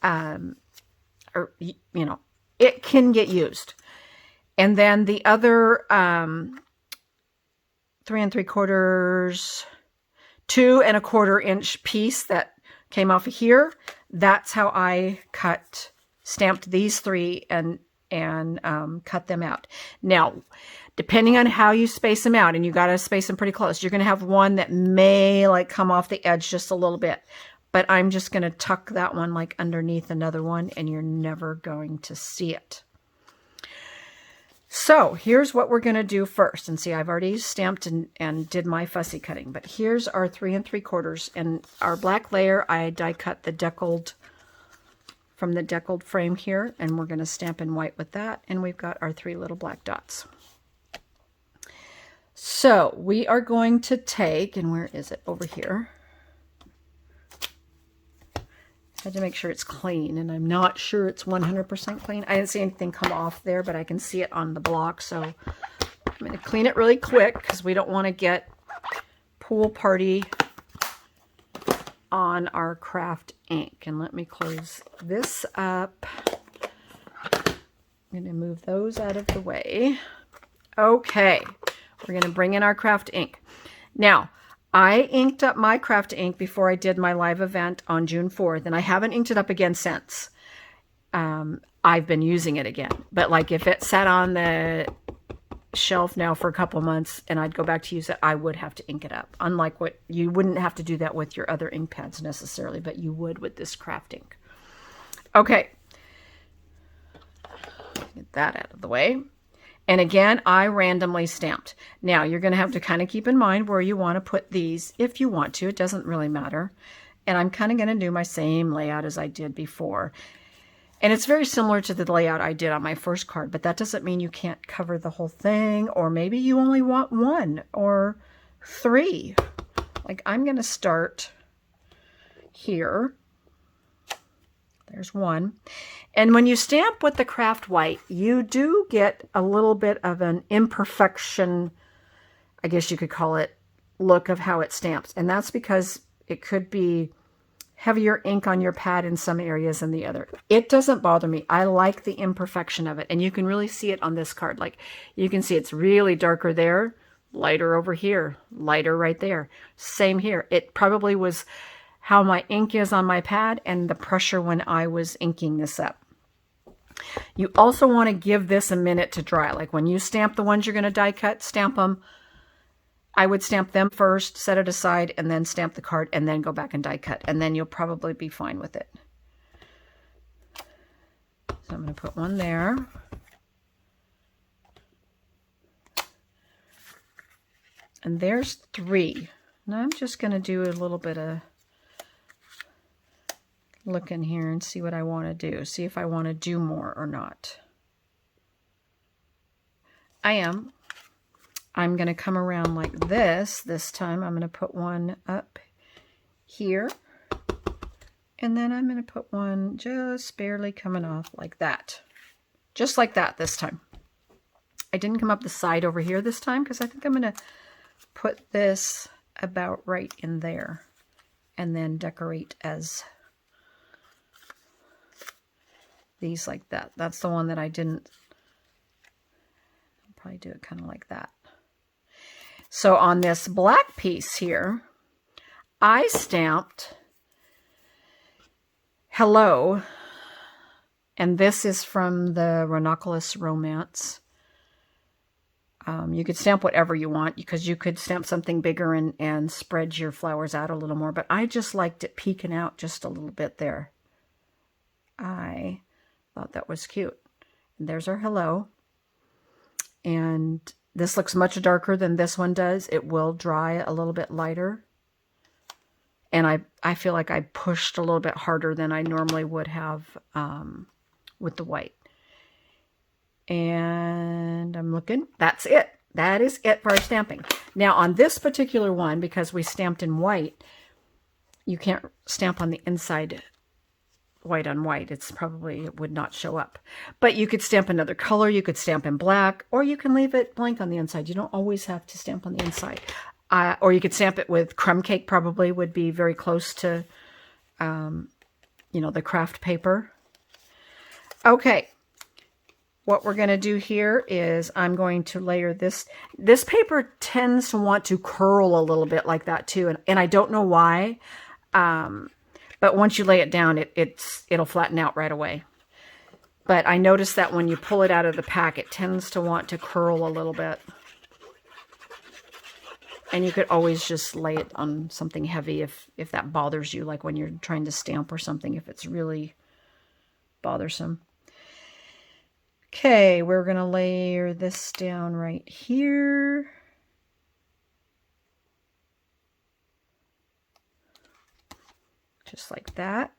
Or, you know, it can get used. And then the other 3 3/4, 2 1/4 inch piece that came off of here, that's how I stamped these 3 and cut them out. Now, depending on how you space them out, and you got to space them pretty close, you're going to have one that may like come off the edge just a little bit. But I'm just going to tuck that one like underneath another one, and you're never going to see it. So here's what we're going to do first. And see, I've already stamped and did my fussy cutting. But here's our 3 3/4. And our black layer, I die cut the deckled, from the deckled frame here. And we're going to stamp in white with that. And we've got our 3 little black dots. So we are going to take, and where is it? Over here. I had to make sure it's clean, and I'm not sure it's 100% clean. I didn't see anything come off there, but I can see it on the block, so I'm going to clean it really quick because we don't want to get pool party on our craft ink. And let me close this up. I'm going to move those out of the way. Okay, we're going to bring in our craft ink. Now, I inked up my craft ink before I did my live event on June 4th, and I haven't inked it up again since. I've been using it again. But like if it sat on the shelf now for a couple months and I'd go back to use it, I would have to ink it up. Unlike what, you wouldn't have to do that with your other ink pads necessarily, but you would with this craft ink. Okay. Get that out of the way. And again, I randomly stamped. Now you're going to have to kind of keep in mind where you want to put these if you want to. It doesn't really matter. And I'm kind of going to do my same layout as I did before. And it's very similar to the layout I did on my first card, but that doesn't mean you can't cover the whole thing, or maybe you only want 1 or 3. Like I'm going to start here. There's 1. And when you stamp with the craft white, you do get a little bit of an imperfection, I guess you could call it, look of how it stamps. And that's because it could be heavier ink on your pad in some areas than the other. It doesn't bother me. I like the imperfection of it. And you can really see it on this card. Like you can see it's really darker there, lighter over here, lighter right there. Same here. It probably was how my ink is on my pad and the pressure when I was inking this up. You also want to give this a minute to dry. Like when you stamp the ones you're going to die cut, stamp them. I would stamp them first, set it aside, and then stamp the card, and then go back and die cut. And then you'll probably be fine with it. So I'm going to put 1 there. And there's 3. Now I'm just going to do a little bit of look in here and see what I want to do. See if I want to do more or not. I am. I'm going to come around like this time. I'm going to put 1 up here. And then I'm going to put 1 just barely coming off like that. Just like that this time. I didn't come up the side over here this time because I think I'm going to put this about right in there. And then decorate as these like that. That's the one that I didn't. I'll probably do it kind of like that. So on this black piece here, I stamped hello, and this is from the Ranunculus Romance. You could stamp whatever you want because you could stamp something bigger and spread your flowers out a little more, but I just liked it peeking out just a little bit there. I thought that was cute. And there's our hello. And this looks much darker than this one does. It will dry a little bit lighter. And I feel like I pushed a little bit harder than I normally would have with the white. And I'm looking. That's it. That is it for our stamping. Now on this particular one, because we stamped in white, you can't stamp on the inside white on white. It would not show up. But you could stamp another color. You could stamp in black, or you can leave it blank on the inside. You don't always have to stamp on the inside. Or you could stamp it with crumb cake, probably would be very close to, the craft paper. Okay. What we're going to do here is I'm going to layer this. This paper tends to want to curl a little bit like that too. And I don't know why. But once you lay it down, it'll flatten out right away. But I noticed that when you pull it out of the pack, it tends to want to curl a little bit. And you could always just lay it on something heavy if that bothers you, like when you're trying to stamp or something, if it's really bothersome. Okay, we're going to layer this down right here. Just like that.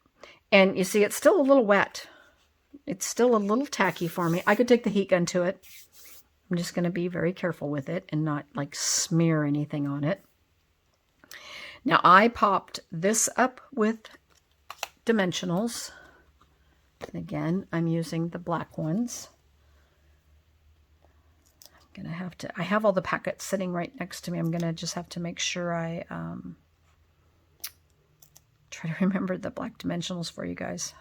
And you see, it's still a little wet. It's still a little tacky for me. I could take the heat gun to it. I'm just going to be very careful with it and not like smear anything on it. Now I popped this up with dimensionals. And again, I'm using the black ones. I'm going to have to, I have all the packets sitting right next to me. I'm going to just have to make sure I try to remember the black dimensionals for you guys.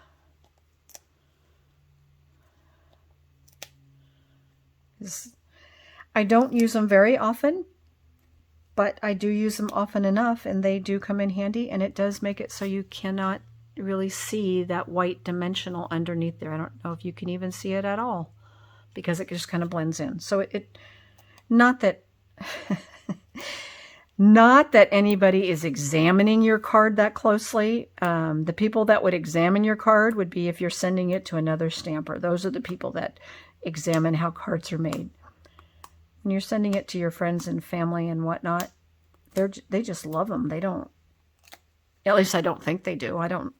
I don't use them very often, but I do use them often enough, and they do come in handy, and it does make it so you cannot really see that white dimensional underneath there. I don't know if you can even see it at all because it just kind of blends in. So it not that not that anybody is examining your card that closely. The people that would examine your card would be if you're sending it to another stamper. Those are the people that examine how cards are made. When you're sending it to your friends and family and whatnot, they just love them. They don't, at least I don't think they do. I don't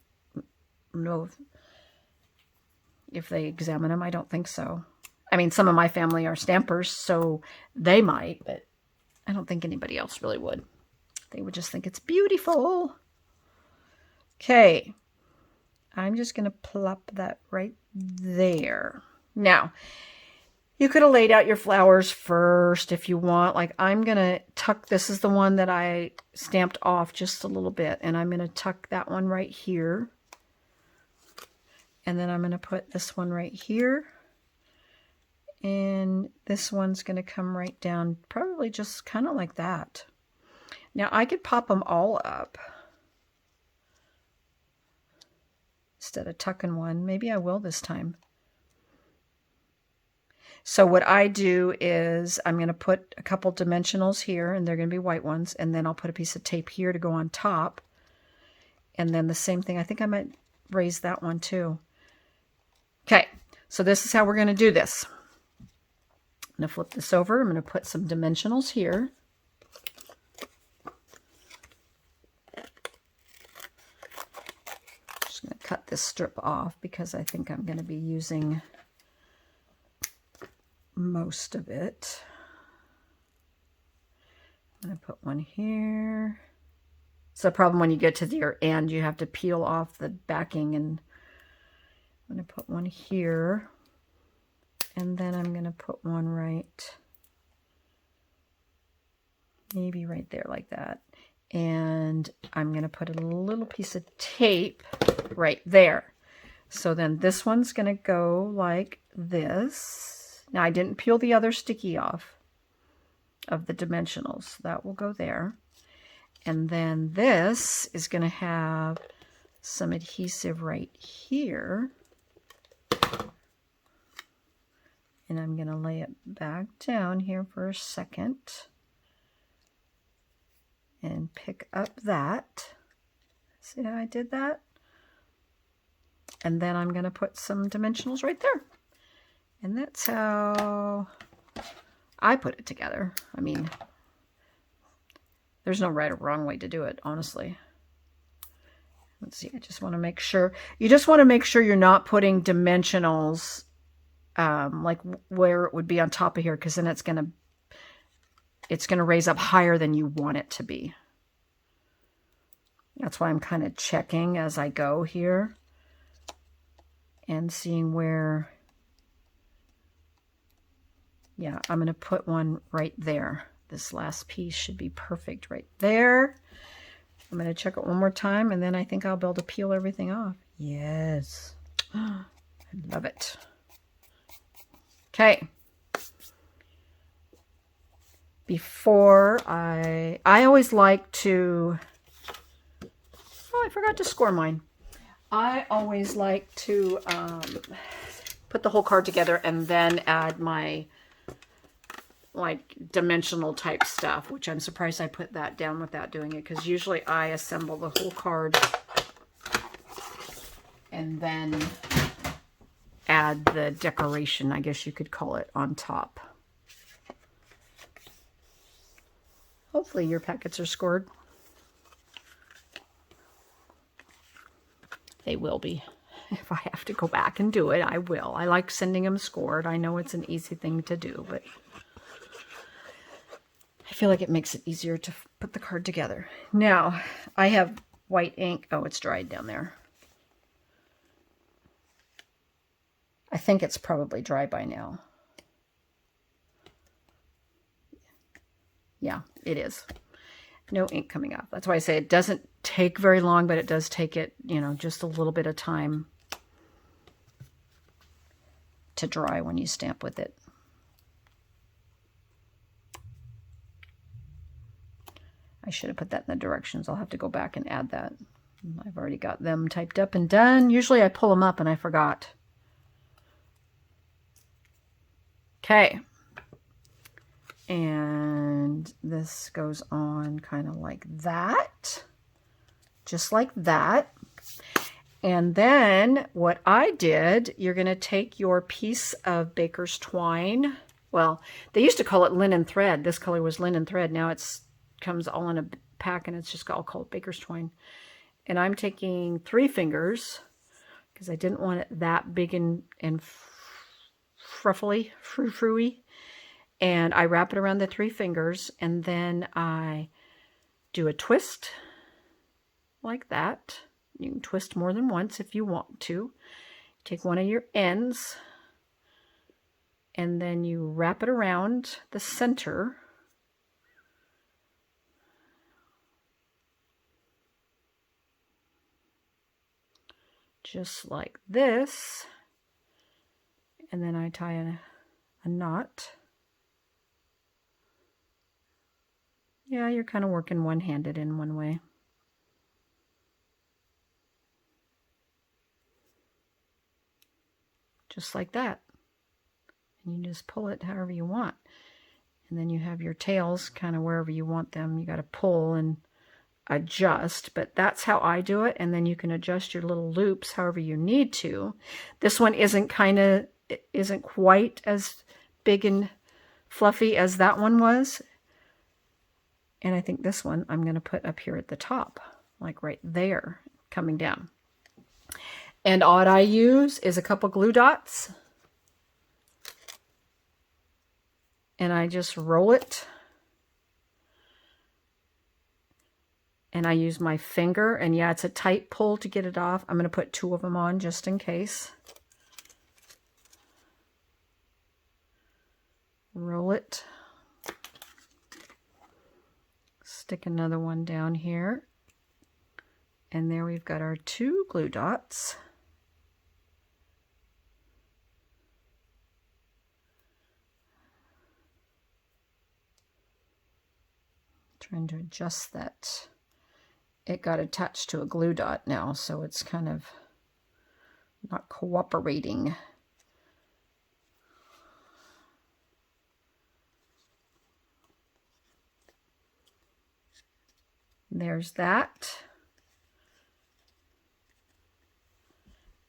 know if they examine them. I don't think so. I mean, some of my family are stampers, so they might, but I don't think anybody else really would. They would just think it's beautiful. Okay. I'm just going to plop that right there. Now, you could have laid out your flowers first if you want. Like I'm going to tuck, this is the one that I stamped off just a little bit, and I'm going to tuck that one right here. And then I'm going to put this one right here. And this one's going to come right down, probably just kind of like that. Now I could pop them all up instead of tucking one. Maybe I will this time. So what I do is I'm going to put a couple dimensionals here, and they're going to be white ones, and then I'll put a piece of tape here to go on top. And then the same thing, I think I might raise that one too. Okay, so this is how we're going to do this. I'm going to flip this over. I'm going to put some dimensionals here. Just going to cut this strip off because I think I'm going to be using most of it. I'm going to put one here. It's a problem when you get to your end. You have to peel off the backing, and I'm going to put one here. And then I'm going to put one right, maybe right there like that. And I'm going to put a little piece of tape right there. So then this one's going to go like this. Now I didn't peel the other sticky off of the dimensionals. That will go there. And then this is going to have some adhesive right here. And I'm going to lay it back down here for a second and pick up that. See how I did that? And then I'm going to put some dimensionals right there. And that's how I put it together. I mean, there's no right or wrong way to do it, honestly. Let's see, I just want to make sure. You just want to make sure you're not putting dimensionals like where it would be on top of here, because then it's gonna raise up higher than you want it to be. That's why I'm kind of checking as I go here and seeing where. Yeah, I'm going to put one right there. This last piece should be perfect right there. I'm going to check it one more time, and then I think I'll be able to peel everything off. Yes. I love it. Okay. Before I always like to, oh, I forgot to score mine. I always like to put the whole card together and then add my like dimensional type stuff, which I'm surprised I put that down without doing it, because usually I assemble the whole card and then add the decoration, I guess you could call it, on top. Hopefully your packets are scored. They will be. If I have to go back and do it, I will. I like sending them scored. I know it's an easy thing to do, but I feel like it makes it easier to put the card together. Now, I have white ink. Oh, it's dried down there. I think it's probably dry by now. Yeah, it is. No ink coming off. That's why I say it doesn't take very long, but it does take it, you know, just a little bit of time to dry when you stamp with it. I should have put that in the directions. I'll have to go back and add that. I've already got them typed up and done. Usually I pull them up and I forgot. Okay. And this goes on kind of like that. Just like that. And then what I did, you're going to take your piece of baker's twine. Well, they used to call it linen thread. This color was linen thread. Now it comes all in a pack and it's just all called baker's twine. And I'm taking 3 fingers because I didn't want it that big and fruffly, frou-frou-y. And I wrap it around the 3 fingers and then I do a twist like that. You can twist more than once if you want to. Take one of your ends and then you wrap it around the center. Just like this. And then I tie a knot. Yeah, you're kind of working one-handed in one way. Just like that. And you just pull it however you want. And then you have your tails kind of wherever you want them. You got to pull and adjust, but that's how I do it. And then you can adjust your little loops however you need to. This one isn't quite as big and fluffy as that one was. And I think this one I'm going to put up here at the top, like right there, coming down. And all I use is a couple glue dots. And I just roll it. And I use my finger. And yeah, it's a tight pull to get it off. I'm going to put 2 of them on just in case. Roll it. Stick another one down here. And there we've got our 2 glue dots. Trying to adjust that. It got attached to a glue dot now, so it's kind of not cooperating. There's that.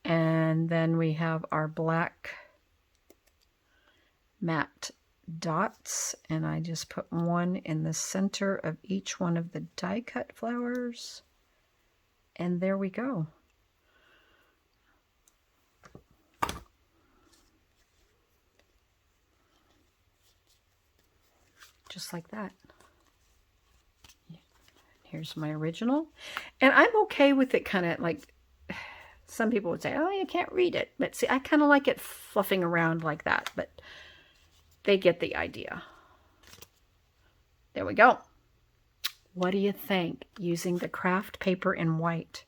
And then we have our black matte dots, and I just put 1 in the center of each one of the die cut flowers, and there we go. Just like that. Here's my original, and I'm okay with it kind of like, some people would say, oh, you can't read it, but see, I kind of like it fluffing around like that, but they get the idea. There we go. What do you think? Using the craft paper in white.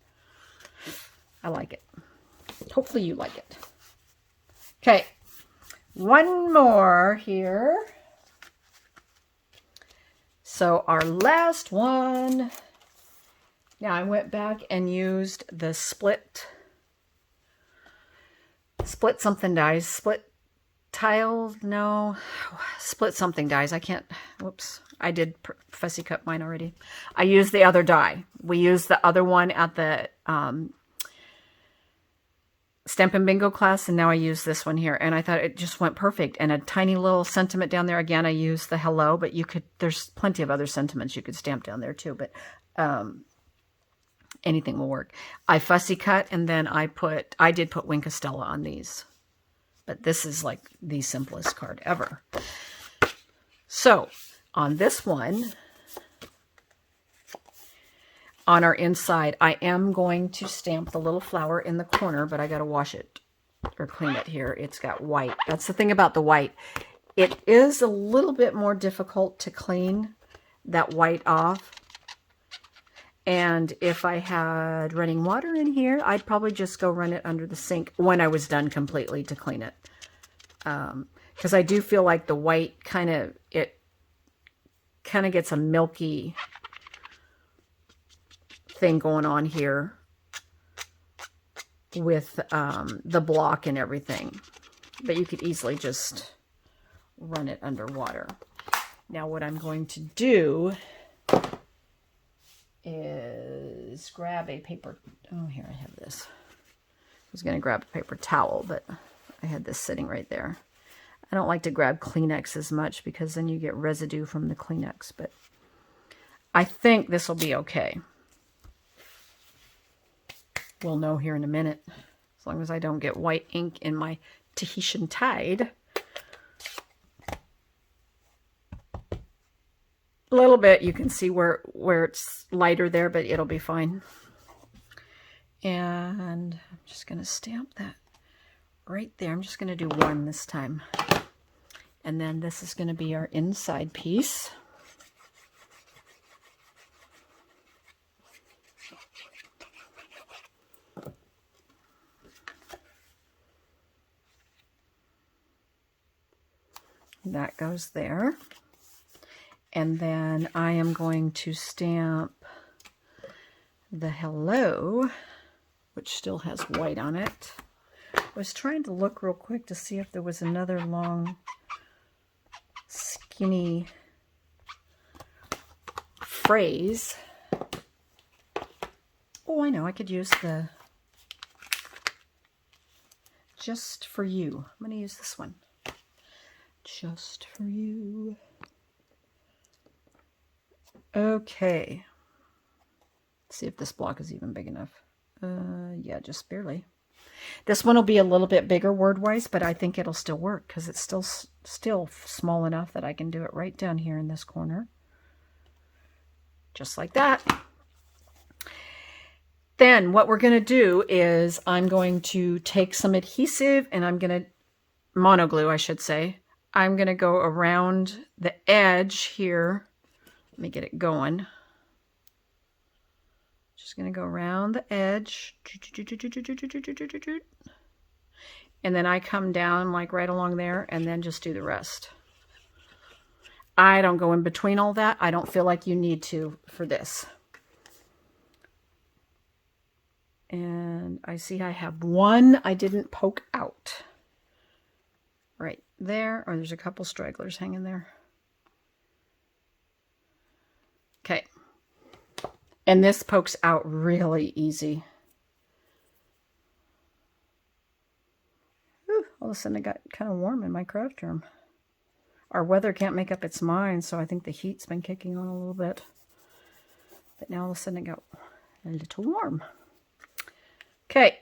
I like it. Hopefully you like it. Okay, one more here. So our last one. Now I went back and used the split something dies. Split something dies. I can't, whoops. I did fussy cut mine already. I used the other die. We used the other one at the Stampin' Bingo class, and now I use this one here. And I thought it just went perfect. And a tiny little sentiment down there. Again, I used the hello, but you could, there's plenty of other sentiments you could stamp down there too, but anything will work. I fussy cut, and then I did put Wink of Stella on these. But this is like the simplest card ever. So on this one, on our inside, I am going to stamp the little flower in the corner, but I got to wash it or clean it here. It's got white. That's the thing about the white. It is a little bit more difficult to clean that white off. And if I had running water in here, I'd probably just go run it under the sink when I was done completely to clean it. Because I do feel like the white it kind of gets a milky thing going on here with the block and everything. But you could easily just run it underwater. Now what I'm going to do is grab a paper. Oh, here I have this. I was going to grab a paper towel, but I had this sitting right there. I don't like to grab Kleenex as much because then you get residue from the Kleenex, but I think this will be okay. We'll know here in a minute, as long as I don't get white ink in my Tahitian Tide. A little bit, you can see where it's lighter there, but it'll be fine. And I'm just going to stamp that right there. I'm just going to do one this time. And then this is going to be our inside piece. That goes there. And then I am going to stamp the hello, which still has white on it. I was trying to look real quick to see if there was another long, skinny phrase. Oh, I know, I could use the just for you. I'm going to use this one. Just for you. Okay. Let's see if this block is even big enough. Yeah, just barely. This one will be a little bit bigger word-wise, but I think it'll still work because it's still small enough that I can do it right down here in this corner. Just like that. Then what we're going to do is I'm going to take some adhesive and I'm going to, monoglue I should say. I'm going to go around the edge here. Let me get it going. Just going to go around the edge. And then I come down like right along there and then just do the rest. I don't go in between all that. I don't feel like you need to for this. And I see I have one I didn't poke out. Right there. Or there's a couple stragglers hanging there. Okay. And this pokes out really easy. Whew, all of a sudden it got kind of warm in my craft room. Our weather can't make up its mind, so I think the heat's been kicking on a little bit. But now all of a sudden it got a little warm. Okay.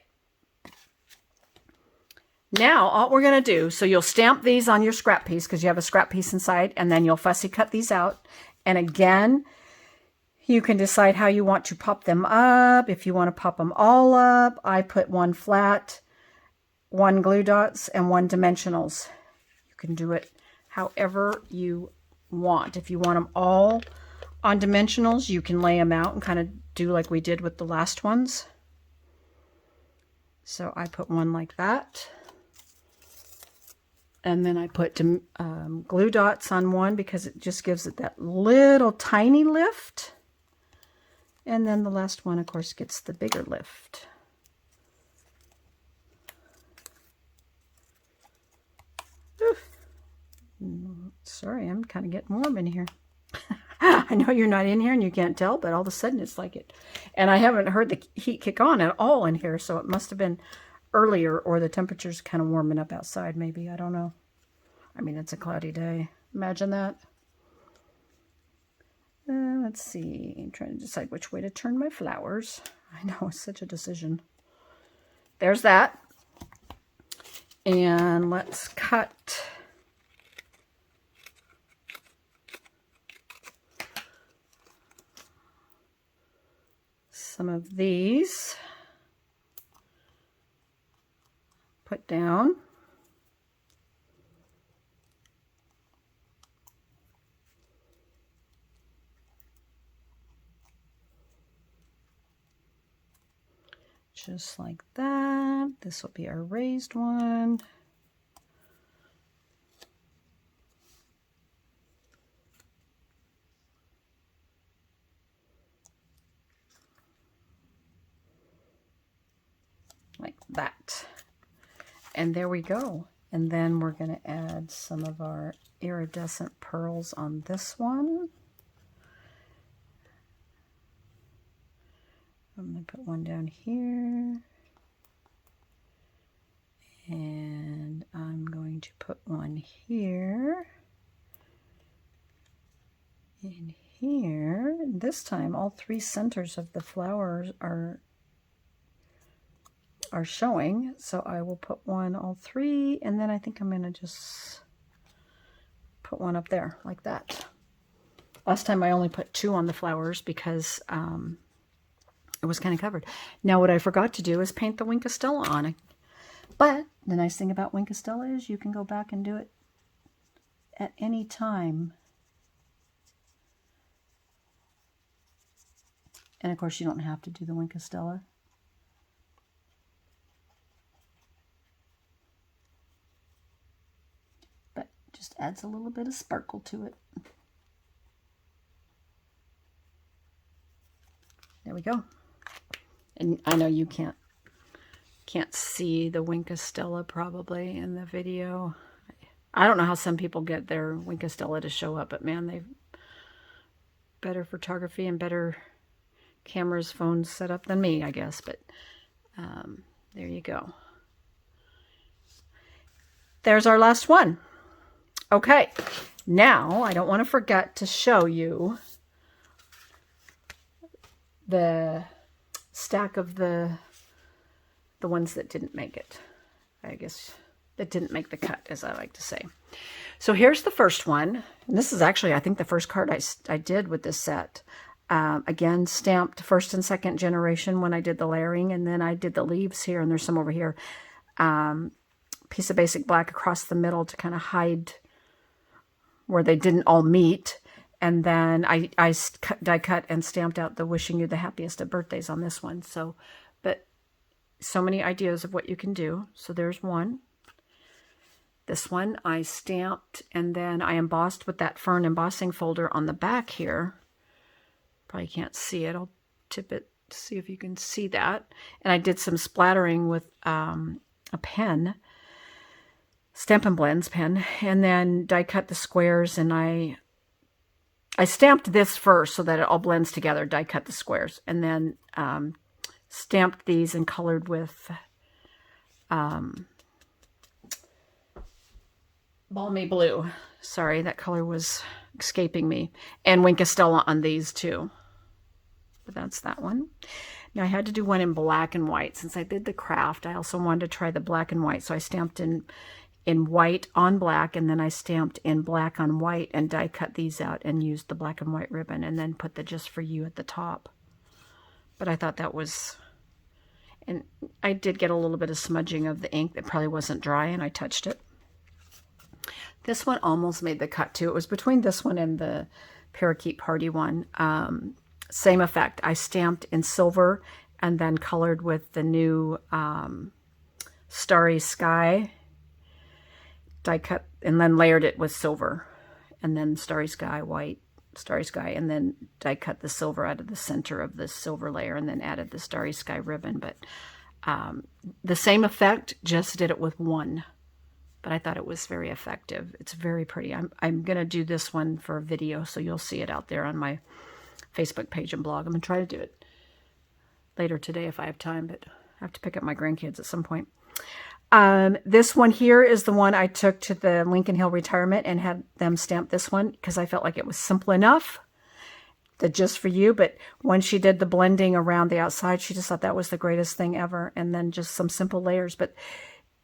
Now all we're going to do, so you'll stamp these on your scrap piece because you have a scrap piece inside, and then you'll fussy cut these out. And again, you can decide how you want to pop them up. If you want to pop them all up, I put one flat, one glue dots, and one dimensionals. You can do it however you want. If you want them all on dimensionals, you can lay them out and kind of do like we did with the last ones. So I put one like that. And then I put glue dots on one because it just gives it that little tiny lift. And then the last one, of course, gets the bigger lift. Oof. Sorry, I'm kind of getting warm in here. I know you're not in here and you can't tell, but all of a sudden it's like it. And I haven't heard the heat kick on at all in here, so it must have been earlier, or the temperature's kind of warming up outside maybe. I don't know. I mean, it's a cloudy day. Imagine that. Let's see. I'm trying to decide which way to turn my flowers. I know, it's such a decision. There's that. And let's cut some of these. Put down. Just like that. This will be our raised one. like that. And there we go. And then we're going to add some of our iridescent pearls on this one. I'm going to put one down here. And I'm going to put one here. And here. This time all three centers of the flowers are showing. So I will put one, all three, and then I think I'm going to just put one up there like that. Last time I only put two on the flowers because it was kind of covered. Now what I forgot to do is paint the Wink of Stella on it. But the nice thing about Wink of Stella is you can go back and do it at any time. And of course you don't have to do the Wink of Stella. But just adds a little bit of sparkle to it. There we go. And I know you can't see the Wink of Stella probably in the video. I don't know how some people get their Wink of Stella to show up, but man, they've better photography and better cameras, phones set up than me, I guess. But there you go. There's our last one. Okay, now I don't want to forget to show you the stack of the ones that didn't make it. I guess that didn't make the cut, as I like to say. So here's the first one. And this is actually, I think, the first card I did with this set. Again, stamped first and second generation when I did the layering, and then I did the leaves here, and there's some over here. Piece of basic black across the middle to kind of hide where they didn't all meet. And then I die cut and stamped out the wishing you the happiest of birthdays on this one. So, but so many ideas of what you can do. So there's one. This one I stamped and then I embossed with that fern embossing folder on the back here. Probably can't see it. I'll tip it to see if you can see that. And I did some splattering with a pen, Stampin' Blends pen, and then die cut the squares, and I stamped this first so that it all blends together, die cut the squares, and then stamped these and colored with Balmy Blue. Sorry, that color was escaping me. And Wink of Stella on these too. But that's that one. Now I had to do one in black and white. Since I did the craft, I also wanted to try the black and white. So I stamped in white on black, and then I stamped in black on white and die cut these out and used the black and white ribbon and then put the Just For You at the top. But I thought that was, and I did get a little bit of smudging of the ink that probably wasn't dry, and I touched it. This one almost made the cut too. It was between this one and the Parakeet Party one. Same effect. I stamped in silver and then colored with the new Starry Sky. Die cut and then layered it with silver, and then Starry Sky, white, Starry Sky, and then die cut the silver out of the center of the silver layer, and then added the Starry Sky ribbon. But the same effect, just did it with one. But I thought it was very effective. It's very pretty. I'm going to do this one for a video, so you'll see it out there on my Facebook page and blog. I'm going to try to do it later today if I have time, but I have to pick up my grandkids at some point. This one here is the one I took to the Lincoln Hill retirement and had them stamp this one because I felt like it was simple enough, the Just For You. But when she did the blending around the outside, she just thought that was the greatest thing ever. And then just some simple layers. But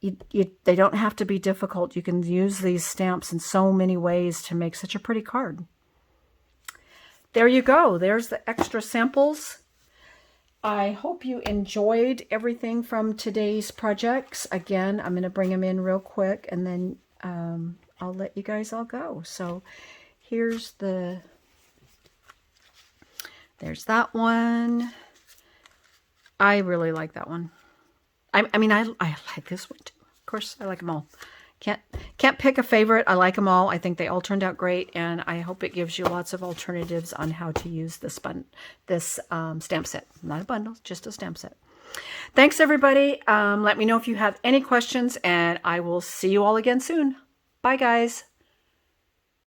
they don't have to be difficult. You can use these stamps in so many ways to make such a pretty card. There you go. There's the extra samples. I hope you enjoyed everything from today's projects. Again, I'm going to bring them in real quick, and then I'll let you guys all go. So here's there's that one. I really like that one. I mean, I like this one too. Of course, I like them all. Can't pick a favorite. I like them all. I think they all turned out great, and I hope it gives you lots of alternatives on how to use this stamp set. Not a bundle, just a stamp set. Thanks, everybody. Let me know if you have any questions, and I will see you all again soon. Bye, guys.